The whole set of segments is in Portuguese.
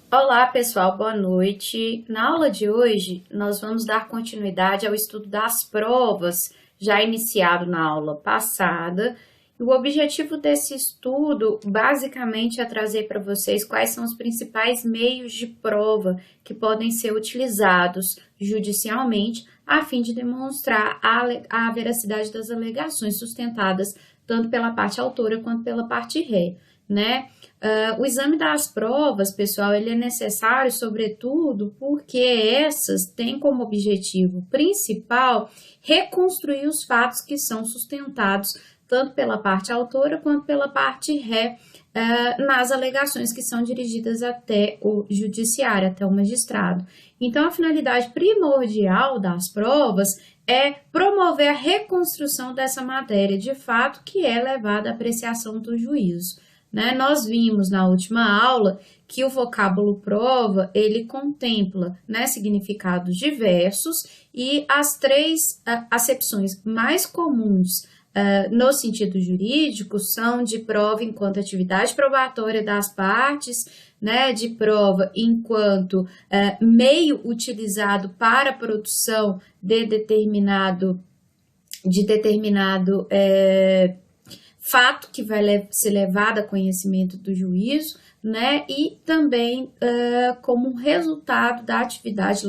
Olá, pessoal, boa noite. Na aula de hoje, nós vamos dar continuidade ao estudo das provas, já iniciado na aula passada. E o objetivo desse estudo, basicamente, é trazer para vocês quais são os principais meios de prova que podem ser utilizados judicialmente, a fim de demonstrar a veracidade das alegações sustentadas tanto pela parte autora quanto pela parte ré, né? O exame das provas, pessoal, ele é necessário, sobretudo, porque essas têm como objetivo principal reconstruir os fatos que são sustentados tanto pela parte autora quanto pela parte ré nas alegações que são dirigidas até o judiciário, até o magistrado. Então, a finalidade primordial das provas é promover a reconstrução dessa matéria de fato que é levada à apreciação do juízo. Né? Nós vimos na última aula que o vocábulo prova, ele contempla, né, significados diversos e as três acepções mais comuns no sentido jurídico são de prova enquanto atividade probatória das partes, né, de prova enquanto meio utilizado para a produção de determinado fato que vai ser levado a conhecimento do juízo, né, e também como resultado da atividade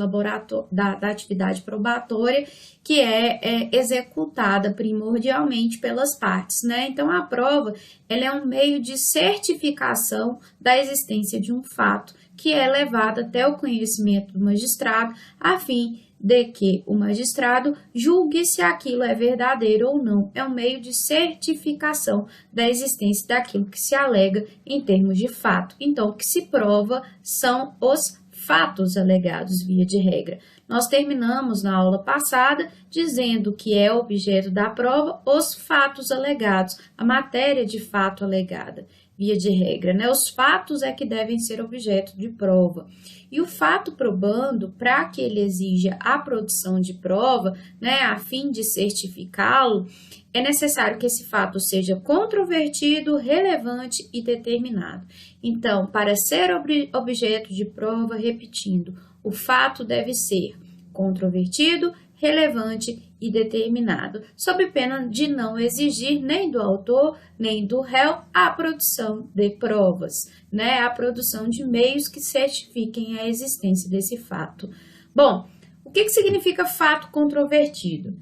da atividade probatória que é executada primordialmente pelas partes, né? Então a prova ela é um meio de certificação da existência de um fato que é levado até o conhecimento do magistrado a fim de que o magistrado julgue se aquilo é verdadeiro ou não. É um meio de certificação da existência daquilo que se alega em termos de fato. Então, o que se prova são os fatos alegados, via de regra. Nós terminamos na aula passada dizendo que é objeto da prova os fatos alegados, a matéria de fato alegada, via de regra, né? Os fatos é que devem ser objeto de prova. E o fato probando, para que ele exija a produção de prova, né, a fim de certificá-lo, é necessário que esse fato seja controvertido, relevante e determinado. Então, para ser objeto de prova, repetindo, o fato deve ser controvertido, relevante e determinado, sob pena de não exigir nem do autor, nem do réu a produção de provas, né? A produção de meios que certifiquem a existência desse fato. Bom, o que significa fato controvertido?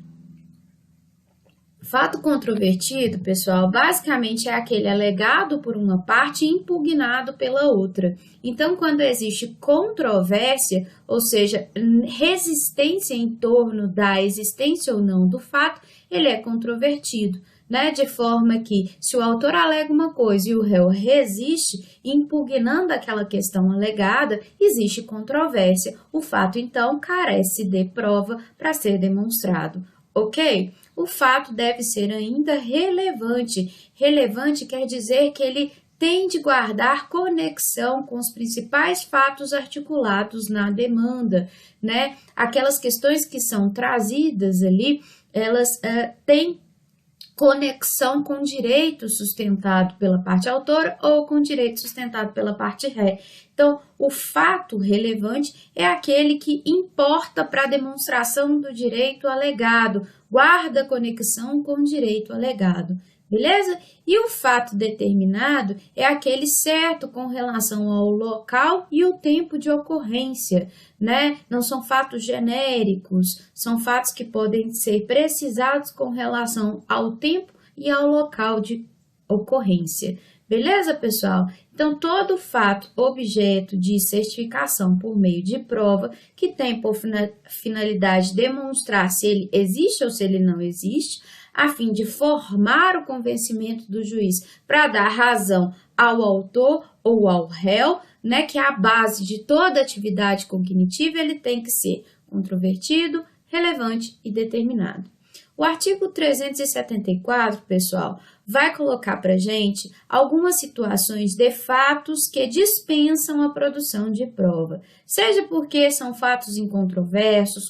Fato controvertido, pessoal, basicamente é aquele alegado por uma parte e impugnado pela outra. Então, quando existe controvérsia, ou seja, resistência em torno da existência ou não do fato, ele é controvertido, né? De forma que, se o autor alega uma coisa e o réu resiste, impugnando aquela questão alegada, existe controvérsia. O fato, então, carece de prova para ser demonstrado, ok? O fato deve ser ainda relevante. Relevante quer dizer que ele tem de guardar conexão com os principais fatos articulados na demanda, né? Aquelas questões que são trazidas ali, elas têm conexão com direito sustentado pela parte autora ou com direito sustentado pela parte ré. Então, o fato relevante é aquele que importa para a demonstração do direito alegado, guarda conexão com o direito alegado, beleza? E o fato determinado é aquele certo com relação ao local e o tempo de ocorrência, né? Não são fatos genéricos, são fatos que podem ser precisados com relação ao tempo e ao local de ocorrência. Beleza, pessoal? Então, todo fato objeto de certificação por meio de prova que tem por finalidade demonstrar se ele existe ou se ele não existe, a fim de formar o convencimento do juiz para dar razão ao autor ou ao réu, né, que é a base de toda atividade cognitiva, ele tem que ser controvertido, relevante e determinado. O artigo 374, pessoal, vai colocar para a gente algumas situações de fatos que dispensam a produção de prova, seja porque são fatos incontroversos,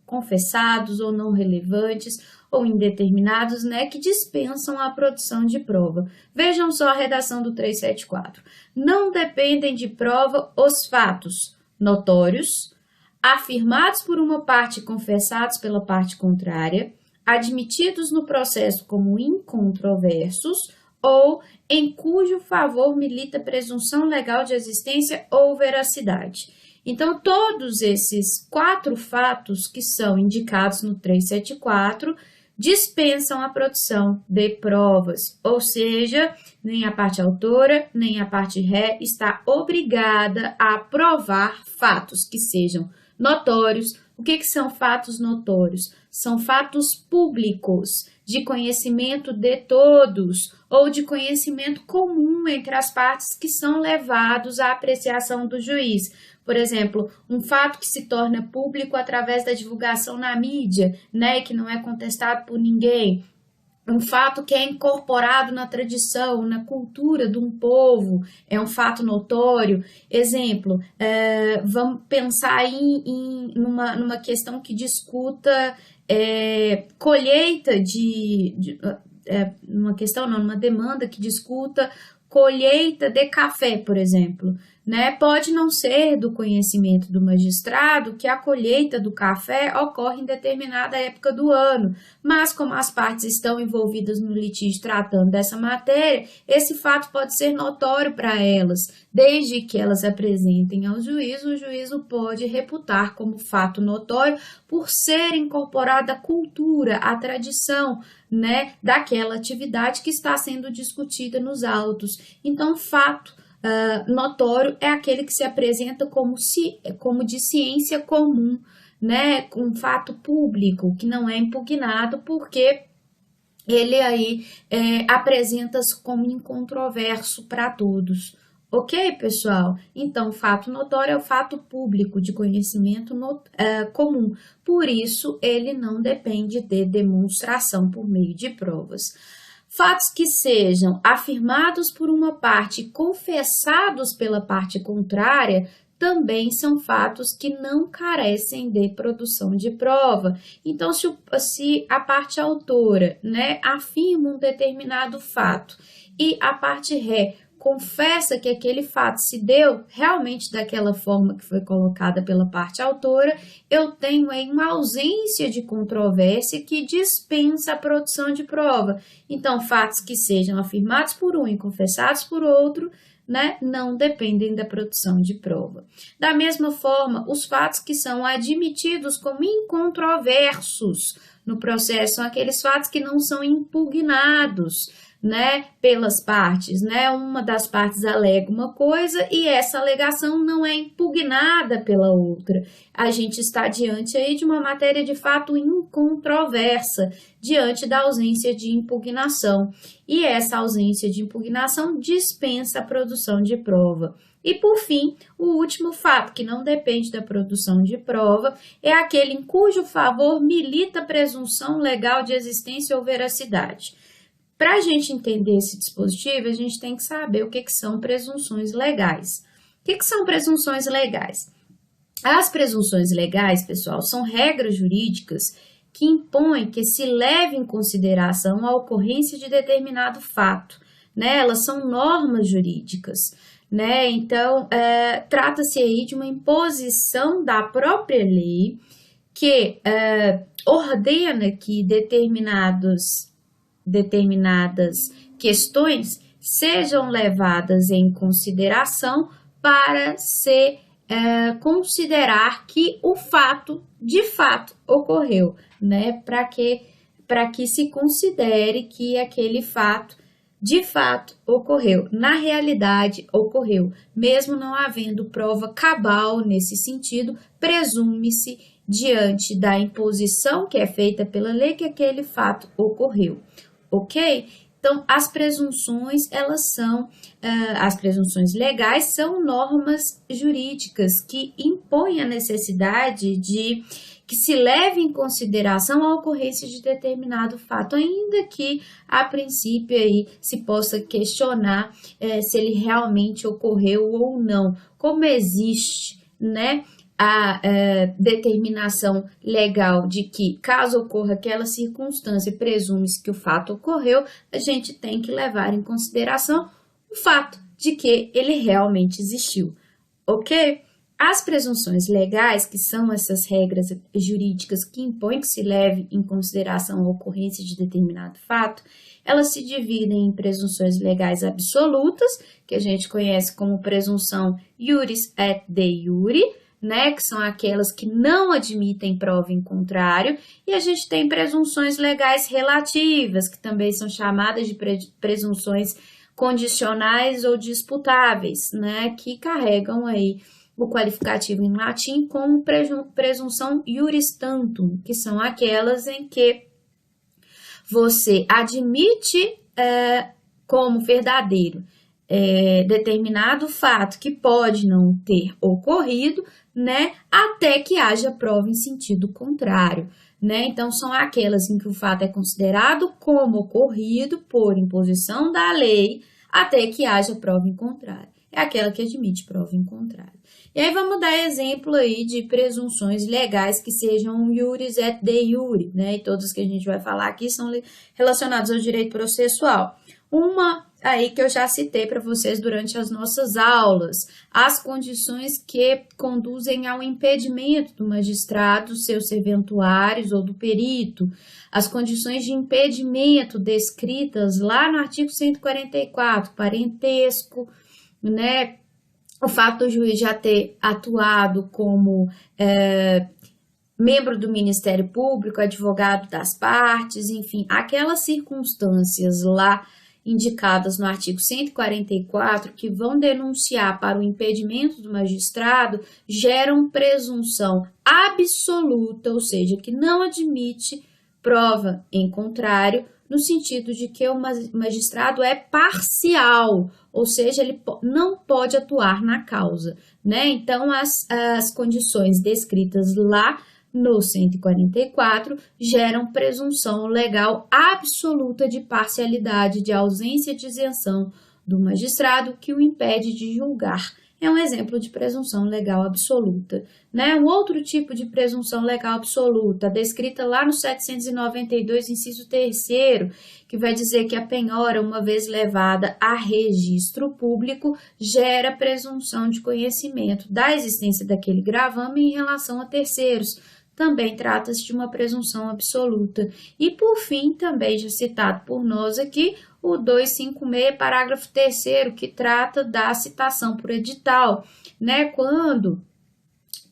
confessados ou não relevantes, ou indeterminados, né, que dispensam a produção de prova. Vejam só a redação do 374. Não dependem de prova os fatos notórios, afirmados por uma parte e confessados pela parte contrária, admitidos no processo como incontroversos ou em cujo favor milita presunção legal de existência ou veracidade. Então, todos esses 4 fatos que são indicados no 374 dispensam a produção de provas, ou seja, nem a parte autora, nem a parte ré está obrigada a provar fatos que sejam notórios. O que são fatos notórios? São fatos públicos, de conhecimento de todos, ou de conhecimento comum entre as partes que são levados à apreciação do juiz. Por exemplo, um fato que se torna público através da divulgação na mídia, né, que não é contestado por ninguém. Um fato que é incorporado na tradição, na cultura de um povo, é um fato notório. Exemplo, vamos pensar numa questão que discuta colheita numa demanda que discuta colheita de café, por exemplo, né? Pode não ser do conhecimento do magistrado que a colheita do café ocorre em determinada época do ano, mas como as partes estão envolvidas no litígio tratando dessa matéria, esse fato pode ser notório para elas, desde que elas apresentem ao juízo, o juízo pode reputar como fato notório por ser incorporada à cultura, à tradição, né, daquela atividade que está sendo discutida nos autos. Então, fato notório é aquele que se apresenta como de ciência comum, né, um fato público, que não é impugnado porque ele aí apresenta-se como incontroverso para todos. Ok, pessoal? Então, fato notório é o fato público de conhecimento comum. Por isso, ele não depende de demonstração por meio de provas. Fatos que sejam afirmados por uma parte e confessados pela parte contrária também são fatos que não carecem de produção de prova. Então, se a parte autora, né, afirma um determinado fato e a parte ré confessa que aquele fato se deu realmente daquela forma que foi colocada pela parte autora, eu tenho aí uma ausência de controvérsia que dispensa a produção de prova. Então, fatos que sejam afirmados por um e confessados por outro, né, não dependem da produção de prova. Da mesma forma, os fatos que são admitidos como incontroversos no processo são aqueles fatos que não são impugnados, né, pelas partes, né? Uma das partes alega uma coisa e essa alegação não é impugnada pela outra. A gente está diante aí de uma matéria de fato incontroversa, diante da ausência de impugnação. E essa ausência de impugnação dispensa a produção de prova. E, por fim, o último fato, que não depende da produção de prova, é aquele em cujo favor milita a presunção legal de existência ou veracidade. Para a gente entender esse dispositivo, a gente tem que saber o que são presunções legais. O que são presunções legais? As presunções legais, pessoal, são regras jurídicas que impõem que se leve em consideração a ocorrência de determinado fato, né? Elas são normas jurídicas, né? Então, trata-se aí de uma imposição da própria lei que ordena que determinadas questões sejam levadas em consideração para se considerar que o fato de fato ocorreu, né? Para que se considere que aquele fato de fato ocorreu, na realidade ocorreu, mesmo não havendo prova cabal nesse sentido, presume-se diante da imposição que é feita pela lei que aquele fato ocorreu. Ok? Então, as presunções, as presunções legais são normas jurídicas que impõem a necessidade de que se leve em consideração a ocorrência de determinado fato, ainda que a princípio aí se possa questionar se ele realmente ocorreu ou não. Como existe, né, a determinação legal de que, caso ocorra aquela circunstância, presume-se que o fato ocorreu, a gente tem que levar em consideração o fato de que ele realmente existiu, ok? As presunções legais, que são essas regras jurídicas que impõem que se leve em consideração a ocorrência de determinado fato, elas se dividem em presunções legais absolutas, que a gente conhece como presunção iuris et de iure, né, que são aquelas que não admitem prova em contrário, e a gente tem presunções legais relativas, que também são chamadas de presunções condicionais ou disputáveis, né, que carregam aí o qualificativo em latim como presunção iuris tantum, que são aquelas em que você admite como verdadeiro determinado fato que pode não ter ocorrido, né, até que haja prova em sentido contrário, né? Então, são aquelas em que o fato é considerado como ocorrido por imposição da lei até que haja prova em contrário. É aquela que admite prova em contrário. E aí vamos dar exemplo aí de presunções legais que sejam iuris et de iure, né? E todas que a gente vai falar aqui são relacionadas ao direito processual. Uma aí que eu já citei para vocês durante as nossas aulas, as condições que conduzem ao impedimento do magistrado, seus serventuários ou do perito, as condições de impedimento descritas lá no artigo 144, parentesco, né? O fato do juiz já ter atuado como membro do Ministério Público, advogado das partes, enfim, aquelas circunstâncias lá indicadas no artigo 144 que vão denunciar para o impedimento do magistrado geram presunção absoluta, ou seja, que não admite prova em contrário, no sentido de que o magistrado é parcial, ou seja, ele não pode atuar na causa, né? Então, as condições descritas lá no 144 geram presunção legal absoluta de parcialidade, de ausência de isenção do magistrado que o impede de julgar. É um exemplo de presunção legal absoluta, né? Um outro tipo de presunção legal absoluta, descrita lá no 792, inciso 3º, que vai dizer que a penhora, uma vez levada a registro público, gera presunção de conhecimento da existência daquele gravame em relação a terceiros. Também trata-se de uma presunção absoluta. E, por fim, também já citado por nós aqui, o 256, parágrafo 3º, que trata da citação por edital, né? Quando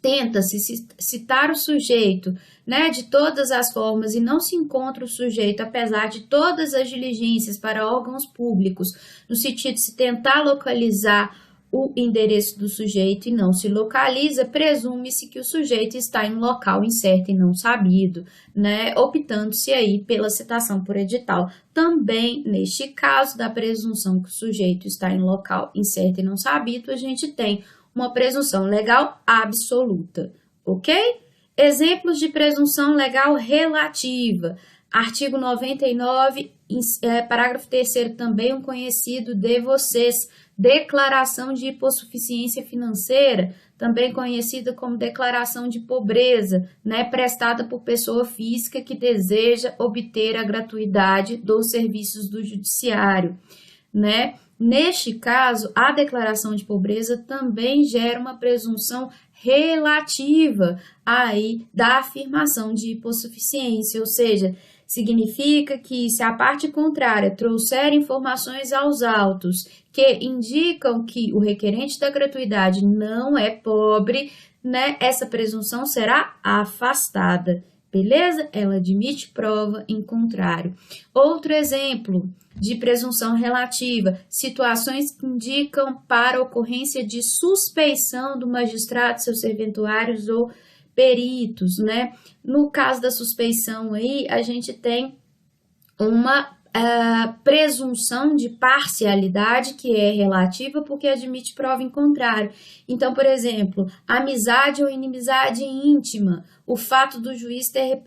tenta-se citar o sujeito, né, de todas as formas e não se encontra o sujeito, apesar de todas as diligências para órgãos públicos, no sentido de se tentar localizar o endereço do sujeito e não se localiza, presume-se que o sujeito está em local incerto e não sabido, né? Optando-se aí pela citação por edital. Também, neste caso da presunção que o sujeito está em local incerto e não sabido, a gente tem uma presunção legal absoluta, ok? Exemplos de presunção legal relativa. Artigo 99, parágrafo 3º, também um conhecido de vocês, declaração de hipossuficiência financeira, também conhecida como declaração de pobreza, né, prestada por pessoa física que deseja obter a gratuidade dos serviços do judiciário, né? Neste caso, a declaração de pobreza também gera uma presunção relativa aí da afirmação de hipossuficiência, ou seja, significa que se a parte contrária trouxer informações aos autos que indicam que o requerente da gratuidade não é pobre, né, essa presunção será afastada, beleza? Ela admite prova em contrário. Outro exemplo de presunção relativa, situações que indicam para ocorrência de suspeição do magistrado, seus serventuários ou peritos, né? No caso da suspeição aí, a gente tem uma presunção de parcialidade, que é relativa porque admite prova em contrário. Então, por exemplo, amizade ou inimizade íntima, o fato do juiz ter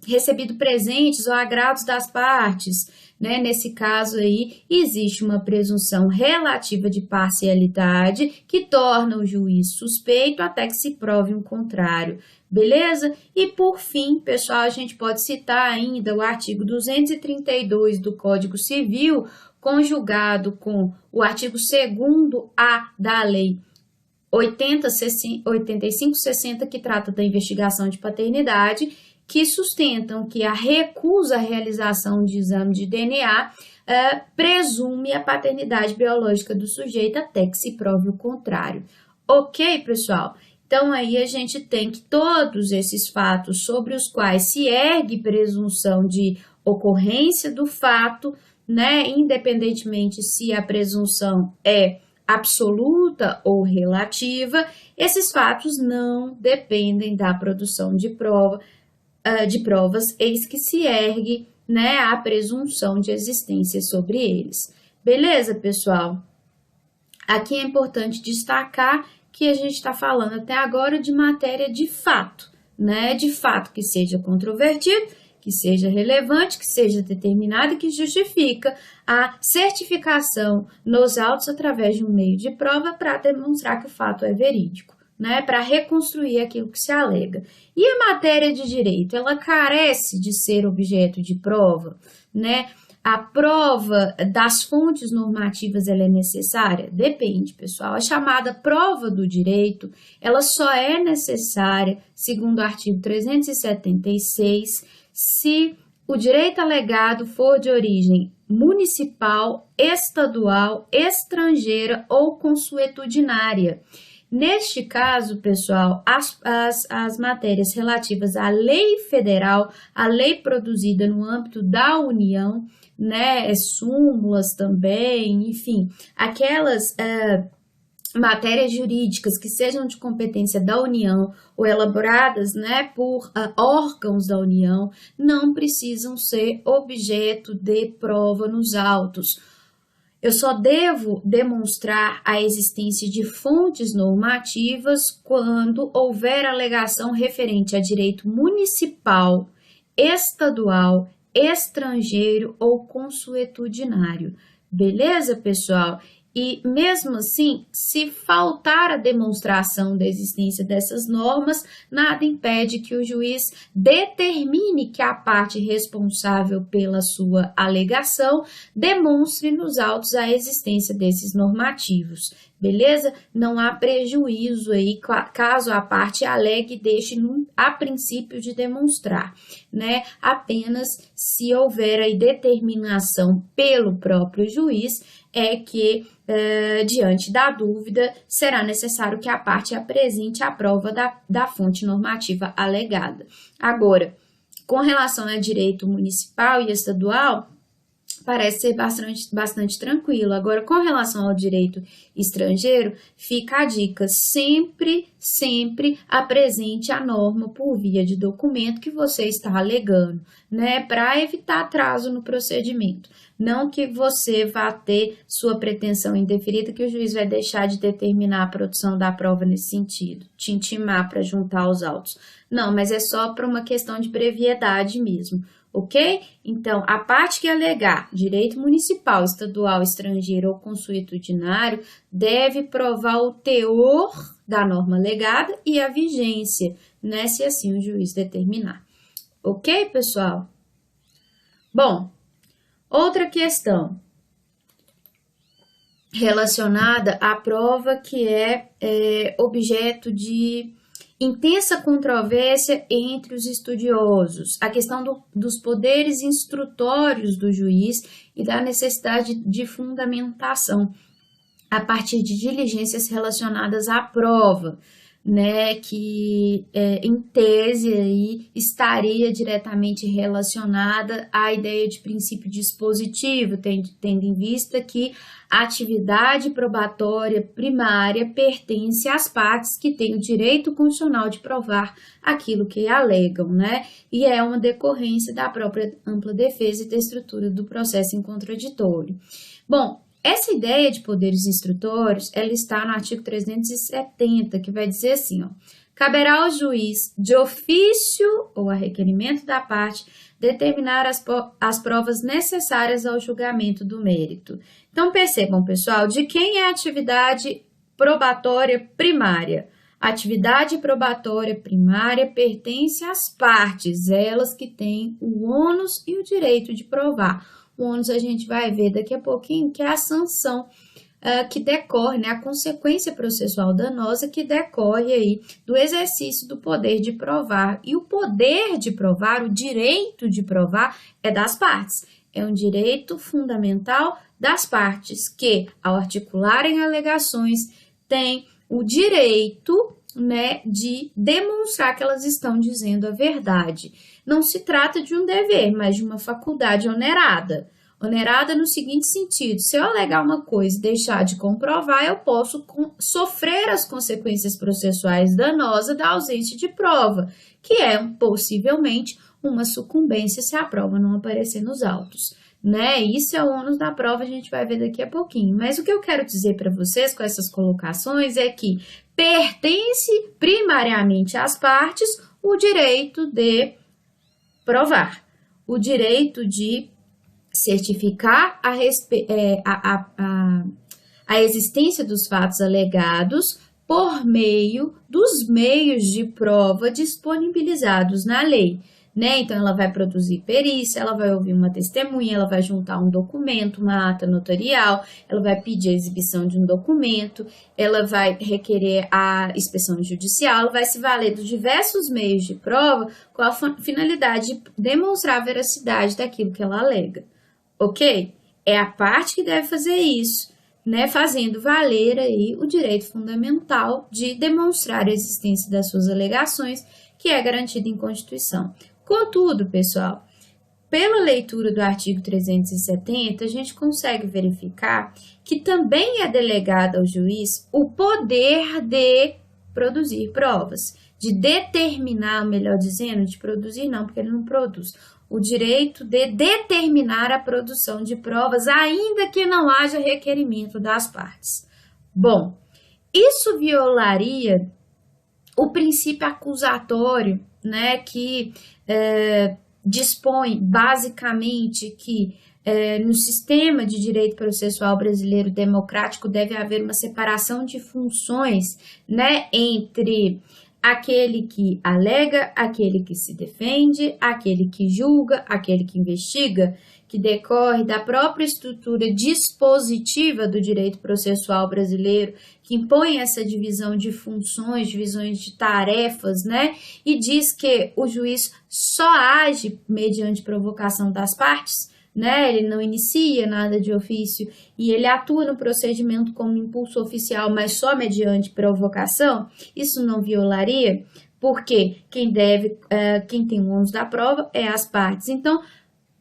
recebido presentes ou agrados das partes, né? Nesse caso aí, existe uma presunção relativa de parcialidade que torna o juiz suspeito até que se prove o contrário, beleza? E por fim, pessoal, a gente pode citar ainda o artigo 232 do Código Civil, conjugado com o artigo 2º-A da Lei 8560, que trata da investigação de paternidade, que sustentam que a recusa à realização de exame de DNA presume a paternidade biológica do sujeito até que se prove o contrário. Ok, pessoal? Então, aí a gente tem que todos esses fatos sobre os quais se ergue presunção de ocorrência do fato, né, independentemente se a presunção é absoluta ou relativa, esses fatos não dependem da produção de provas, eis que se ergue, né, a presunção de existência sobre eles. Beleza, pessoal? Aqui é importante destacar que a gente está falando até agora de matéria de fato, né? De fato que seja controvertido, que seja relevante, que seja determinado e que justifica a certificação nos autos através de um meio de prova para demonstrar que o fato é verídico, né, para reconstruir aquilo que se alega. E a matéria de direito, ela carece de ser objeto de prova, né? A prova das fontes normativas, ela é necessária? Depende, pessoal. A chamada prova do direito, ela só é necessária, segundo o artigo 376, se o direito alegado for de origem municipal, estadual, estrangeira ou consuetudinária. Neste caso, pessoal, as matérias relativas à lei federal, a lei produzida no âmbito da União, né, súmulas também, enfim, aquelas matérias jurídicas que sejam de competência da União ou elaboradas, né, por órgãos da União, não precisam ser objeto de prova nos autos. Eu só devo demonstrar a existência de fontes normativas quando houver alegação referente a direito municipal, estadual, estrangeiro ou consuetudinário. Beleza, pessoal? E mesmo assim, se faltar a demonstração da existência dessas normas, nada impede que o juiz determine que a parte responsável pela sua alegação demonstre nos autos a existência desses normativos. Beleza? Não há prejuízo aí caso a parte alegue e deixe a princípio de demonstrar, né? Apenas se houver aí determinação pelo próprio juiz, é que, diante da dúvida, será necessário que a parte apresente a prova da fonte normativa alegada. Agora, com relação a direito municipal e estadual, parece ser bastante tranquilo. Agora, com relação ao direito estrangeiro, fica a dica, sempre apresente a norma por via de documento que você está alegando, né, para evitar atraso no procedimento. Não que você vá ter sua pretensão indeferida, que o juiz vai deixar de determinar a produção da prova nesse sentido, te intimar para juntar os autos. Não, mas é só para uma questão de brevidade mesmo. Ok? Então, a parte que alegar direito municipal, estadual, estrangeiro ou consuetudinário deve provar o teor da norma alegada e a vigência, né, se assim o juiz determinar. Ok, pessoal? Bom, outra questão relacionada à prova que é objeto de intensa controvérsia entre os estudiosos, a questão dos poderes instrutórios do juiz e da necessidade de fundamentação a partir de diligências relacionadas à prova, né, que em tese aí estaria diretamente relacionada à ideia de princípio dispositivo, tendo em vista que a atividade probatória primária pertence às partes que têm o direito constitucional de provar aquilo que alegam, né, e é uma decorrência da própria ampla defesa e da estrutura do processo em contraditório. Bom, essa ideia de poderes instrutórios, ela está no artigo 370, que vai dizer assim, ó, caberá ao juiz, de ofício ou a requerimento da parte, determinar as provas necessárias ao julgamento do mérito. Então, percebam, pessoal, de quem é a atividade probatória primária? A atividade probatória primária pertence às partes, elas que têm o ônus e o direito de provar. O ônus a gente vai ver daqui a pouquinho, que é a sanção que decorre, né, a consequência processual danosa que decorre aí do exercício do poder de provar. E o poder de provar, o direito de provar é das partes. É um direito fundamental das partes que, ao articularem alegações, têm o direito, né, de demonstrar que elas estão dizendo a verdade. Não se trata de um dever, mas de uma faculdade onerada. Onerada no seguinte sentido: se eu alegar uma coisa e deixar de comprovar, eu posso sofrer as consequências processuais danosas da ausência de prova, que é possivelmente uma sucumbência se a prova não aparecer nos autos, né? Isso é o ônus da prova, a gente vai ver daqui a pouquinho. Mas o que eu quero dizer para vocês com essas colocações é que pertence primariamente às partes o direito de provar, o direito de certificar a existência dos fatos alegados por meio dos meios de prova disponibilizados na lei, né? Então, ela vai produzir perícia, ela vai ouvir uma testemunha, ela vai juntar um documento, uma ata notarial, ela vai pedir a exibição de um documento, ela vai requerer a inspeção judicial, ela vai se valer dos diversos meios de prova com a finalidade de demonstrar a veracidade daquilo que ela alega, ok? É a parte que deve fazer isso, né? Fazendo valer aí o direito fundamental de demonstrar a existência das suas alegações, que é garantido em Constituição. Contudo, pessoal, pela leitura do artigo 370, a gente consegue verificar que também é delegado ao juiz o poder de produzir provas, de determinar, melhor dizendo, de produzir não, porque ele não produz, o direito de determinar a produção de provas, ainda que não haja requerimento das partes. Bom, isso violaria o princípio acusatório, né, que dispõe basicamente que no sistema de direito processual brasileiro democrático deve haver uma separação de funções, né, entre aquele que alega, aquele que se defende, aquele que julga, aquele que investiga, que decorre da própria estrutura dispositiva do direito processual brasileiro, que impõe essa divisão de funções, divisões de tarefas, né? E diz que o juiz só age mediante provocação das partes, né? Ele não inicia nada de ofício e ele atua no procedimento como impulso oficial, mas só mediante provocação. Isso não violaria, porque quem tem o ônus da prova é as partes. Então,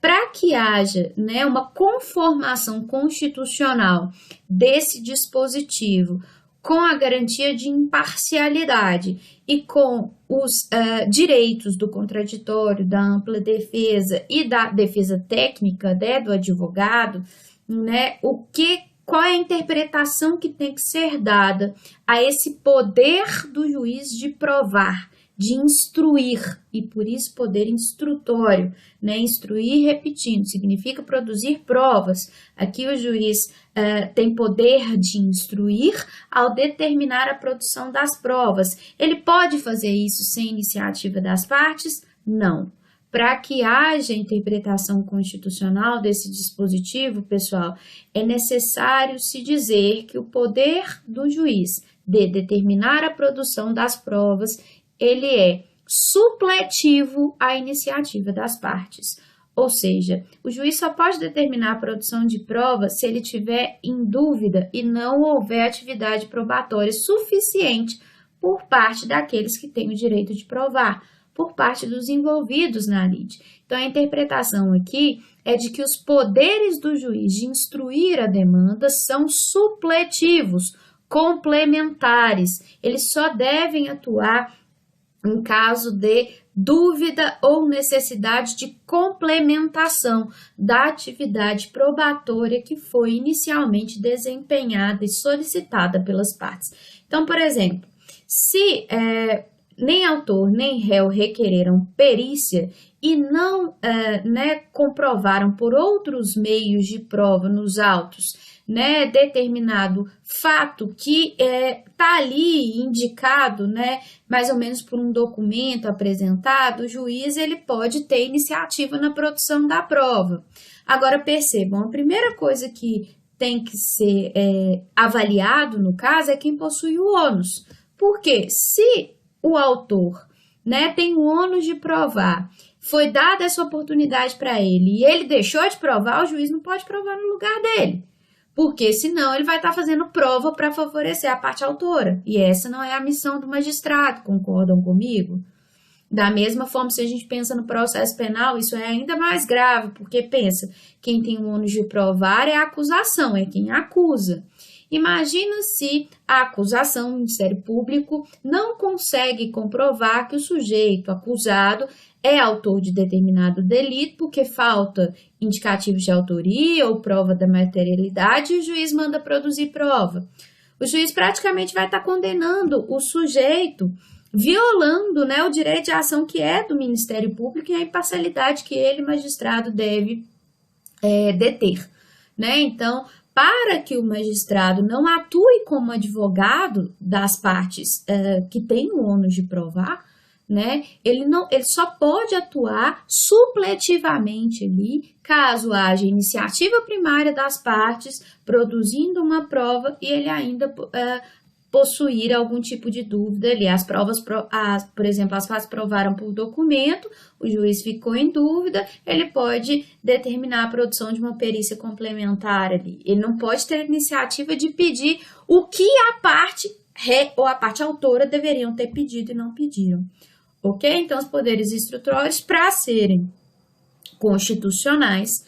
para que haja, né, uma conformação constitucional desse dispositivo com a garantia de imparcialidade e com os direitos do contraditório, da ampla defesa e da defesa técnica, né, do advogado, né, qual é a interpretação que tem que ser dada a esse poder do juiz de provar, de instruir, e por isso poder instrutório, né? Instruir, repetindo, significa produzir provas. Aqui o juiz tem poder de instruir ao determinar a produção das provas. Ele pode fazer isso sem iniciativa das partes? Não. Para que haja interpretação constitucional desse dispositivo, pessoal, é necessário se dizer que o poder do juiz de determinar a produção das provas ele é supletivo à iniciativa das partes. Ou seja, o juiz só pode determinar a produção de prova se ele tiver em dúvida e não houver atividade probatória suficiente por parte daqueles que têm o direito de provar, por parte dos envolvidos na lide. Então, a interpretação aqui é de que os poderes do juiz de instruir a demanda são supletivos, complementares. Eles só devem atuar em caso de dúvida ou necessidade de complementação da atividade probatória que foi inicialmente desempenhada e solicitada pelas partes. Então, por exemplo, se nem autor nem réu requereram perícia e não comprovaram por outros meios de prova nos autos, determinado fato que está ali indicado, mais ou menos por um documento apresentado, o juiz ele pode ter iniciativa na produção da prova. Agora percebam, a primeira coisa que tem que ser avaliado no caso é quem possui o ônus. Porque se o autor tem o ônus de provar, foi dada essa oportunidade para ele e ele deixou de provar, o juiz não pode provar no lugar dele. Porque senão ele vai estar fazendo prova para favorecer a parte autora. E essa não é a missão do magistrado, concordam comigo? Da mesma forma, se a gente pensa no processo penal, isso é ainda mais grave, porque pensa, quem tem o ônus de provar é a acusação, é quem acusa. Imagina se a acusação, o Ministério Público, não consegue comprovar que o sujeito acusado é autor de determinado delito, porque falta indicativos de autoria ou prova da materialidade e o juiz manda produzir prova. O juiz praticamente vai estar condenando o sujeito, violando o direito de ação que é do Ministério Público e a imparcialidade que ele, magistrado, deve deter. Então, para que o magistrado não atue como advogado das partes que têm o ônus de provar, ele só pode atuar supletivamente ali, caso haja iniciativa primária das partes, produzindo uma prova e ele ainda possuir algum tipo de dúvida ali. As provas, por exemplo, as partes provaram por documento, o juiz ficou em dúvida, ele pode determinar a produção de uma perícia complementar ali. Ele não pode ter a iniciativa de pedir o que a parte ou a parte autora deveriam ter pedido e não pediram. Ok? Então, os poderes instrutórios, para serem constitucionais,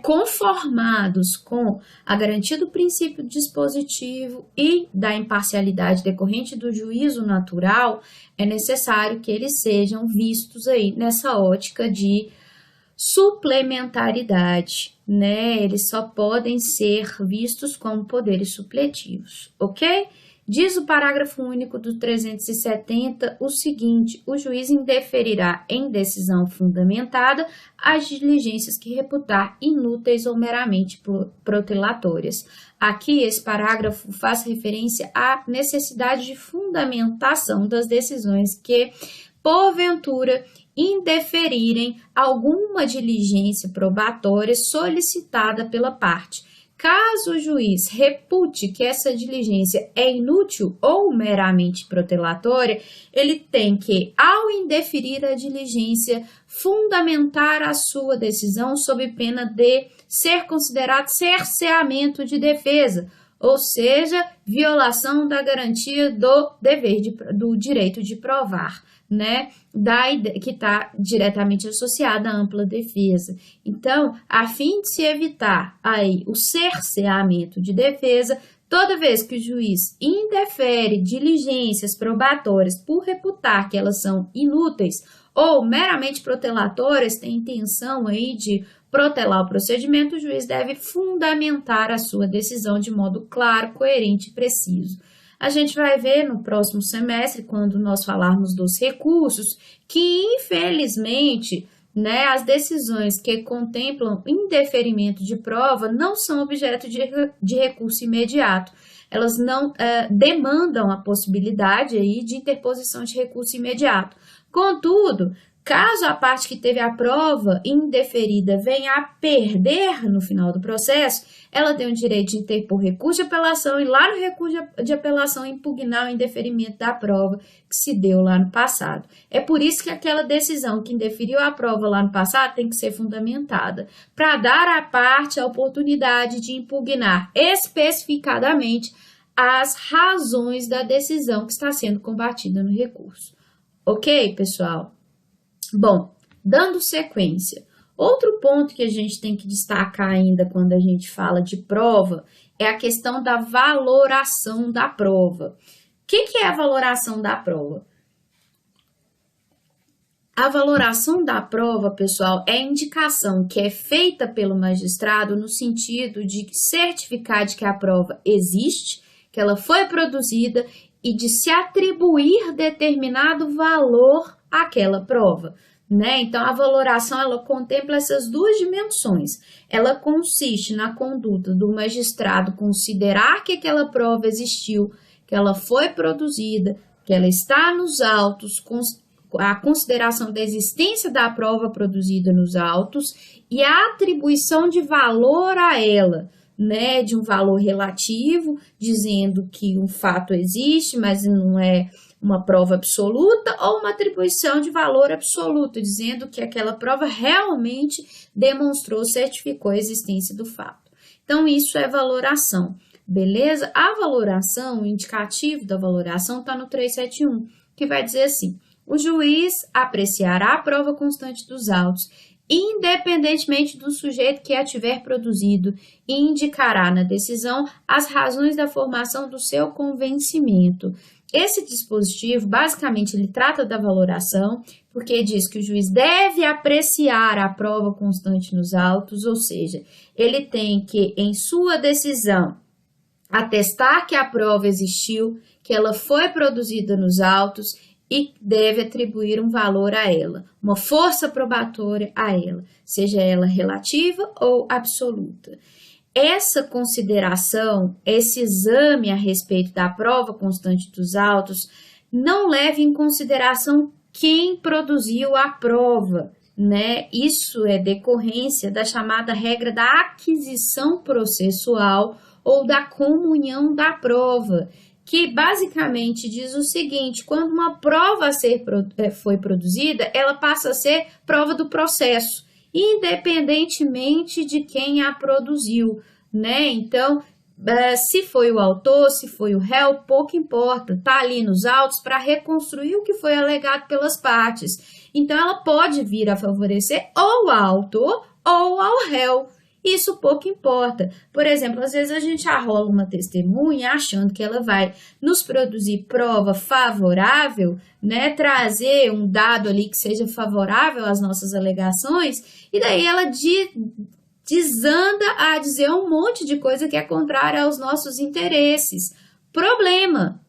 conformados com a garantia do princípio dispositivo e da imparcialidade decorrente do juízo natural, é necessário que eles sejam vistos aí nessa ótica de suplementaridade, Eles só podem ser vistos como poderes supletivos, ok? Diz o parágrafo único do 370 o seguinte: o juiz indeferirá em decisão fundamentada as diligências que reputar inúteis ou meramente protelatórias. Aqui, esse parágrafo faz referência à necessidade de fundamentação das decisões que, porventura, indeferirem alguma diligência probatória solicitada pela parte. Caso o juiz repute que essa diligência é inútil ou meramente protelatória, ele tem que, ao indeferir a diligência, fundamentar a sua decisão sob pena de ser considerado cerceamento de defesa, ou seja, violação da garantia do direito de provar, que está diretamente associada à ampla defesa. Então, a fim de se evitar aí o cerceamento de defesa, toda vez que o juiz indefere diligências probatórias por reputar que elas são inúteis ou meramente protelatórias, tem intenção aí de protelar o procedimento, o juiz deve fundamentar a sua decisão de modo claro, coerente e preciso. A gente vai ver no próximo semestre, quando nós falarmos dos recursos, que infelizmente, as decisões que contemplam indeferimento de prova não são objeto de recurso imediato. Elas não demandam a possibilidade aí de interposição de recurso imediato. Contudo, caso a parte que teve a prova indeferida venha a perder no final do processo, ela tem o direito de interpor recurso de apelação e lá no recurso de apelação impugnar o indeferimento da prova que se deu lá no passado. É por isso que aquela decisão que indeferiu a prova lá no passado tem que ser fundamentada, para dar à parte a oportunidade de impugnar especificadamente as razões da decisão que está sendo combatida no recurso. Ok, pessoal? Bom, dando sequência, outro ponto que a gente tem que destacar ainda quando a gente fala de prova é a questão da valoração da prova. O que é a valoração da prova? A valoração da prova, pessoal, é a indicação que é feita pelo magistrado no sentido de certificar de que a prova existe, que ela foi produzida e de se atribuir determinado valor àquela prova, né? Então, a valoração, ela contempla essas duas dimensões. Ela consiste na conduta do magistrado considerar que aquela prova existiu, que ela foi produzida, que ela está nos autos, a consideração da existência da prova produzida nos autos e a atribuição de valor a ela, né, de um valor relativo, dizendo que um fato existe, mas não é uma prova absoluta, ou uma atribuição de valor absoluto, dizendo que aquela prova realmente demonstrou, certificou a existência do fato. Então, isso é valoração, beleza? A valoração, o indicativo da valoração está no 371, que vai dizer assim: o juiz apreciará a prova constante dos autos, independentemente do sujeito que a tiver produzido, e indicará na decisão as razões da formação do seu convencimento. Esse dispositivo, basicamente, ele trata da valoração, porque diz que o juiz deve apreciar a prova constante nos autos, ou seja, ele tem que, em sua decisão, atestar que a prova existiu, que ela foi produzida nos autos e deve atribuir um valor a ela, uma força probatória a ela, seja ela relativa ou absoluta. Essa consideração, esse exame a respeito da prova constante dos autos, não leva em consideração quem produziu a prova, né? Isso é decorrência da chamada regra da aquisição processual ou da comunhão da prova, que basicamente diz o seguinte: quando uma prova foi produzida, ela passa a ser prova do processo, independentemente de quem a produziu, né? Então, se foi o autor, se foi o réu, pouco importa, tá ali nos autos para reconstruir o que foi alegado pelas partes. Então, ela pode vir a favorecer ou ao autor ou ao réu. Isso pouco importa. Por exemplo, às vezes a gente arrola uma testemunha achando que ela vai nos produzir prova favorável, né, trazer um dado ali que seja favorável às nossas alegações, e daí ela desanda a dizer um monte de coisa que é contrária aos nossos interesses. Problema.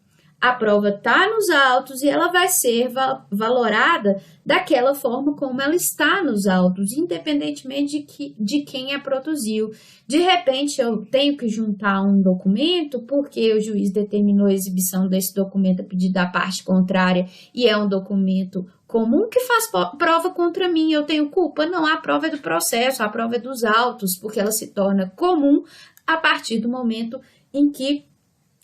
A prova está nos autos e ela vai ser valorada daquela forma como ela está nos autos, independentemente de quem a produziu. De repente, eu tenho que juntar um documento porque o juiz determinou a exibição desse documento a pedido da parte contrária e é um documento comum que faz prova contra mim. Eu tenho culpa? Não, a prova é do processo, a prova é dos autos, porque ela se torna comum a partir do momento em que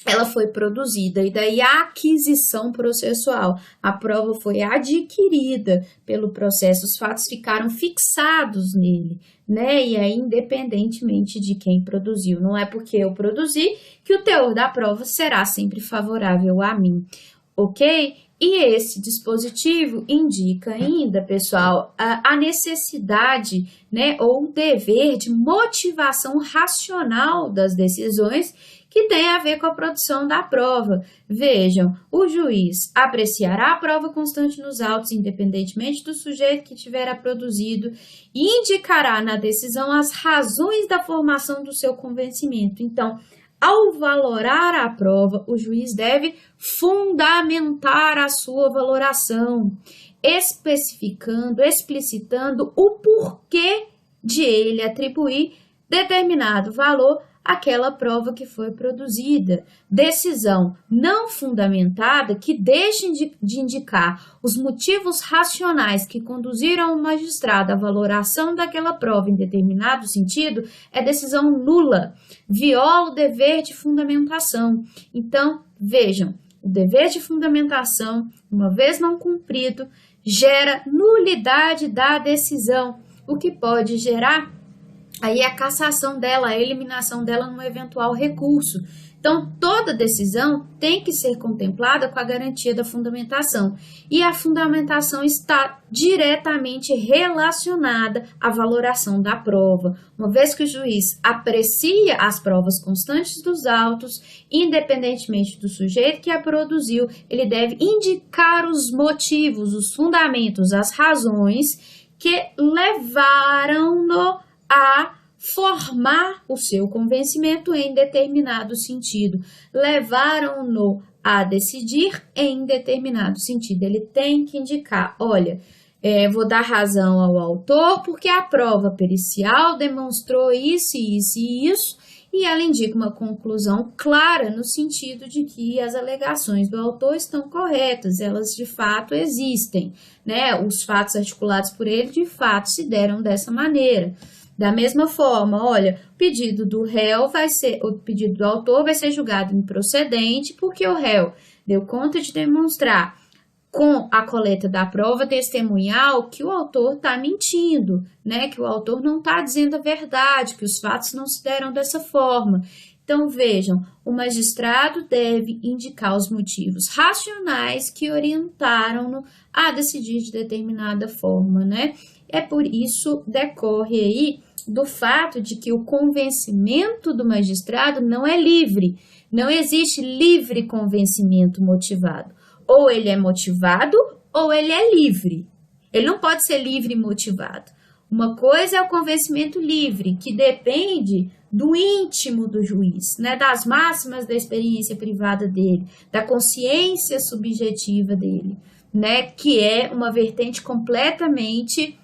ela foi produzida, e daí a aquisição processual. A prova foi adquirida pelo processo, os fatos ficaram fixados nele, né? E aí, independentemente de quem produziu, não é porque eu produzi que o teor da prova será sempre favorável a mim, ok? E esse dispositivo indica ainda, pessoal, a necessidade, né, ou o dever de motivação racional das decisões que tem a ver com a produção da prova. Vejam, o juiz apreciará a prova constante nos autos, independentemente do sujeito que tiver a produzido, e indicará na decisão as razões da formação do seu convencimento. Então, ao valorar a prova, o juiz deve fundamentar a sua valoração, especificando, explicitando o porquê de ele atribuir determinado valor àquela prova que foi produzida. Decisão não fundamentada que deixe de indicar os motivos racionais que conduziram o magistrado à valoração daquela prova em determinado sentido é decisão nula, viola o dever de fundamentação. Então, vejam, o dever de fundamentação, uma vez não cumprido, gera nulidade da decisão, o que pode gerar aí a cassação dela, a eliminação dela num eventual recurso. Então, toda decisão tem que ser contemplada com a garantia da fundamentação. E a fundamentação está diretamente relacionada à valoração da prova. Uma vez que o juiz aprecia as provas constantes dos autos, independentemente do sujeito que a produziu, ele deve indicar os motivos, os fundamentos, as razões que levaram-no a formar o seu convencimento em determinado sentido, levaram-no a decidir em determinado sentido. Ele tem que indicar, olha, vou dar razão ao autor porque a prova pericial demonstrou isso, isso e isso, e ela indica uma conclusão clara no sentido de que as alegações do autor estão corretas, elas de fato existem, né? Os fatos articulados por ele de fato se deram dessa maneira. Da mesma forma, olha, o pedido do autor vai ser julgado improcedente porque o réu deu conta de demonstrar com a coleta da prova testemunhal que o autor está mentindo, né? Que o autor não está dizendo a verdade, que os fatos não se deram dessa forma. Então, vejam, o magistrado deve indicar os motivos racionais que orientaram-no a decidir de determinada forma, né? É por isso decorre aí do fato de que o convencimento do magistrado não é livre. Não existe livre convencimento motivado. Ou ele é motivado ou ele é livre. Ele não pode ser livre e motivado. Uma coisa é o convencimento livre, que depende do íntimo do juiz, né, das máximas da experiência privada dele, da consciência subjetiva dele, né, que é uma vertente completamente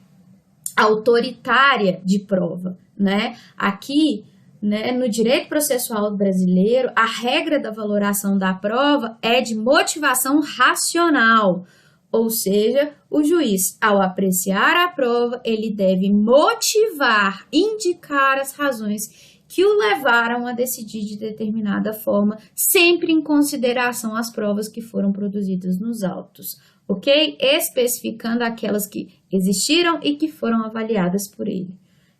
autoritária de prova, né? Aqui, né, no direito processual brasileiro, a regra da valoração da prova é de motivação racional, ou seja, o juiz, ao apreciar a prova, ele deve motivar, indicar as razões que o levaram a decidir de determinada forma, sempre em consideração as provas que foram produzidas nos autos, ok? Especificando aquelas que existiram e que foram avaliadas por ele.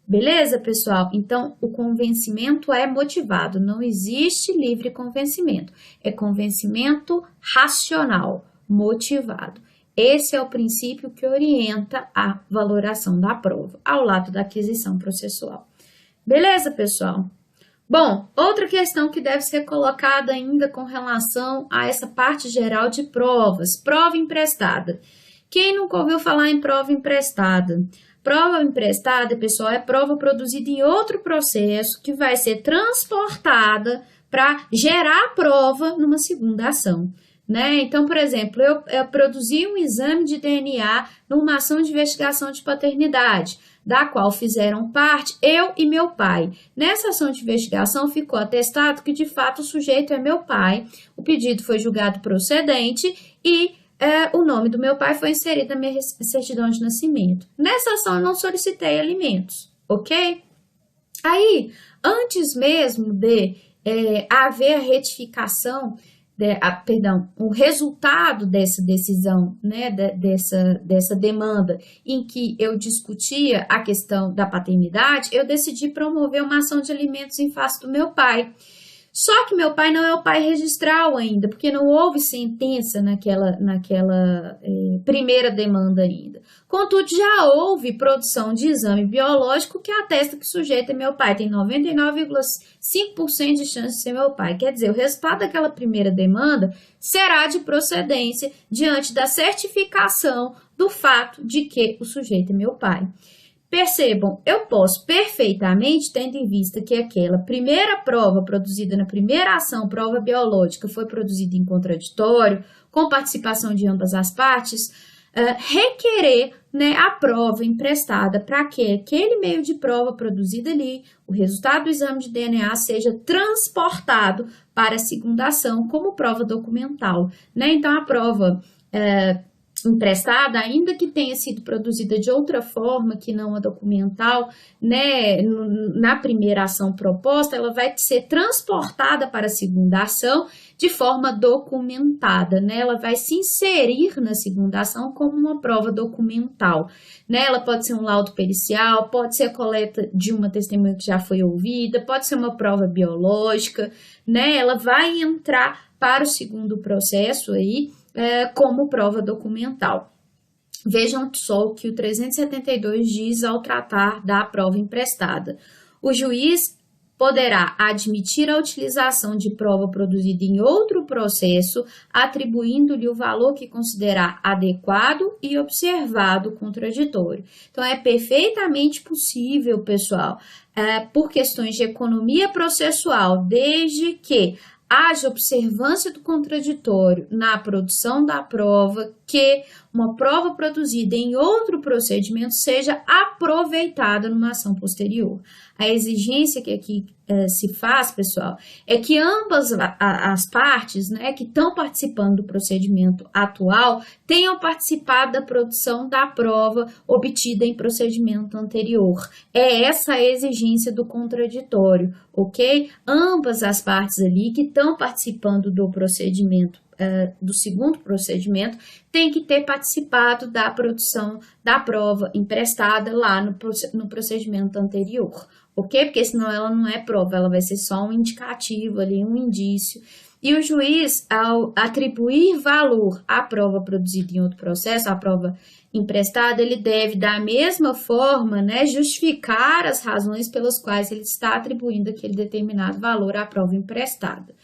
Beleza, pessoal? Então, o convencimento é motivado, não existe livre convencimento, é convencimento racional, motivado. Esse é o princípio que orienta a valoração da prova, ao lado da aquisição processual. Beleza, pessoal? Bom, outra questão que deve ser colocada ainda com relação a essa parte geral de provas, prova emprestada. Quem nunca ouviu falar em prova emprestada? Prova emprestada, pessoal, é prova produzida em outro processo que vai ser transportada para gerar a prova numa segunda ação, né? Então, por exemplo, eu produzi um exame de DNA numa ação de investigação de paternidade, da qual fizeram parte eu e meu pai. Nessa ação de investigação ficou atestado que de fato o sujeito é meu pai, o pedido foi julgado procedente e o nome do meu pai foi inserido na minha certidão de nascimento. Nessa ação eu não solicitei alimentos, ok? Aí, antes mesmo de haver a retificação, o resultado dessa decisão, né, dessa demanda em que eu discutia a questão da paternidade, eu decidi promover uma ação de alimentos em face do meu pai. Só que meu pai não é o pai registral ainda, porque não houve sentença naquela primeira demanda ainda. Contudo, já houve produção de exame biológico que atesta que o sujeito é meu pai. Tem 99,5% de chance de ser meu pai. Quer dizer, o resultado daquela primeira demanda será de procedência diante da certificação do fato de que o sujeito é meu pai. Percebam, eu posso perfeitamente, tendo em vista que aquela primeira prova produzida na primeira ação, prova biológica, foi produzida em contraditório, com participação de ambas as partes, requerer, né, a prova emprestada para que aquele meio de prova produzido ali, o resultado do exame de DNA, seja transportado para a segunda ação como prova documental, né? Então, a prova emprestada, ainda que tenha sido produzida de outra forma que não a documental, né, na primeira ação proposta, ela vai ser transportada para a segunda ação de forma documentada, né? Ela vai se inserir na segunda ação como uma prova documental, né? Ela pode ser um laudo pericial, pode ser a coleta de uma testemunha que já foi ouvida, pode ser uma prova biológica, né? Ela vai entrar para o segundo processo aí, como prova documental. Vejam só o que o 372 diz ao tratar da prova emprestada. O juiz poderá admitir a utilização de prova produzida em outro processo, atribuindo-lhe o valor que considerar adequado e observado o contraditório. Então, é perfeitamente possível, pessoal, por questões de economia processual, desde que haja observância do contraditório na produção da prova, que uma prova produzida em outro procedimento seja aproveitada numa ação posterior. A exigência que aqui se faz, pessoal, é que ambas as partes, né, que estão participando do procedimento atual tenham participado da produção da prova obtida em procedimento anterior. É essa a exigência do contraditório, ok? Ambas as partes ali que estão participando do procedimento, do segundo procedimento, tem que ter participado da produção da prova emprestada lá no procedimento anterior, ok? Porque senão ela não é prova, ela vai ser só um indicativo ali, um indício. E o juiz, ao atribuir valor à prova produzida em outro processo, à prova emprestada, ele deve, da mesma forma, né, justificar as razões pelas quais ele está atribuindo aquele determinado valor à prova emprestada.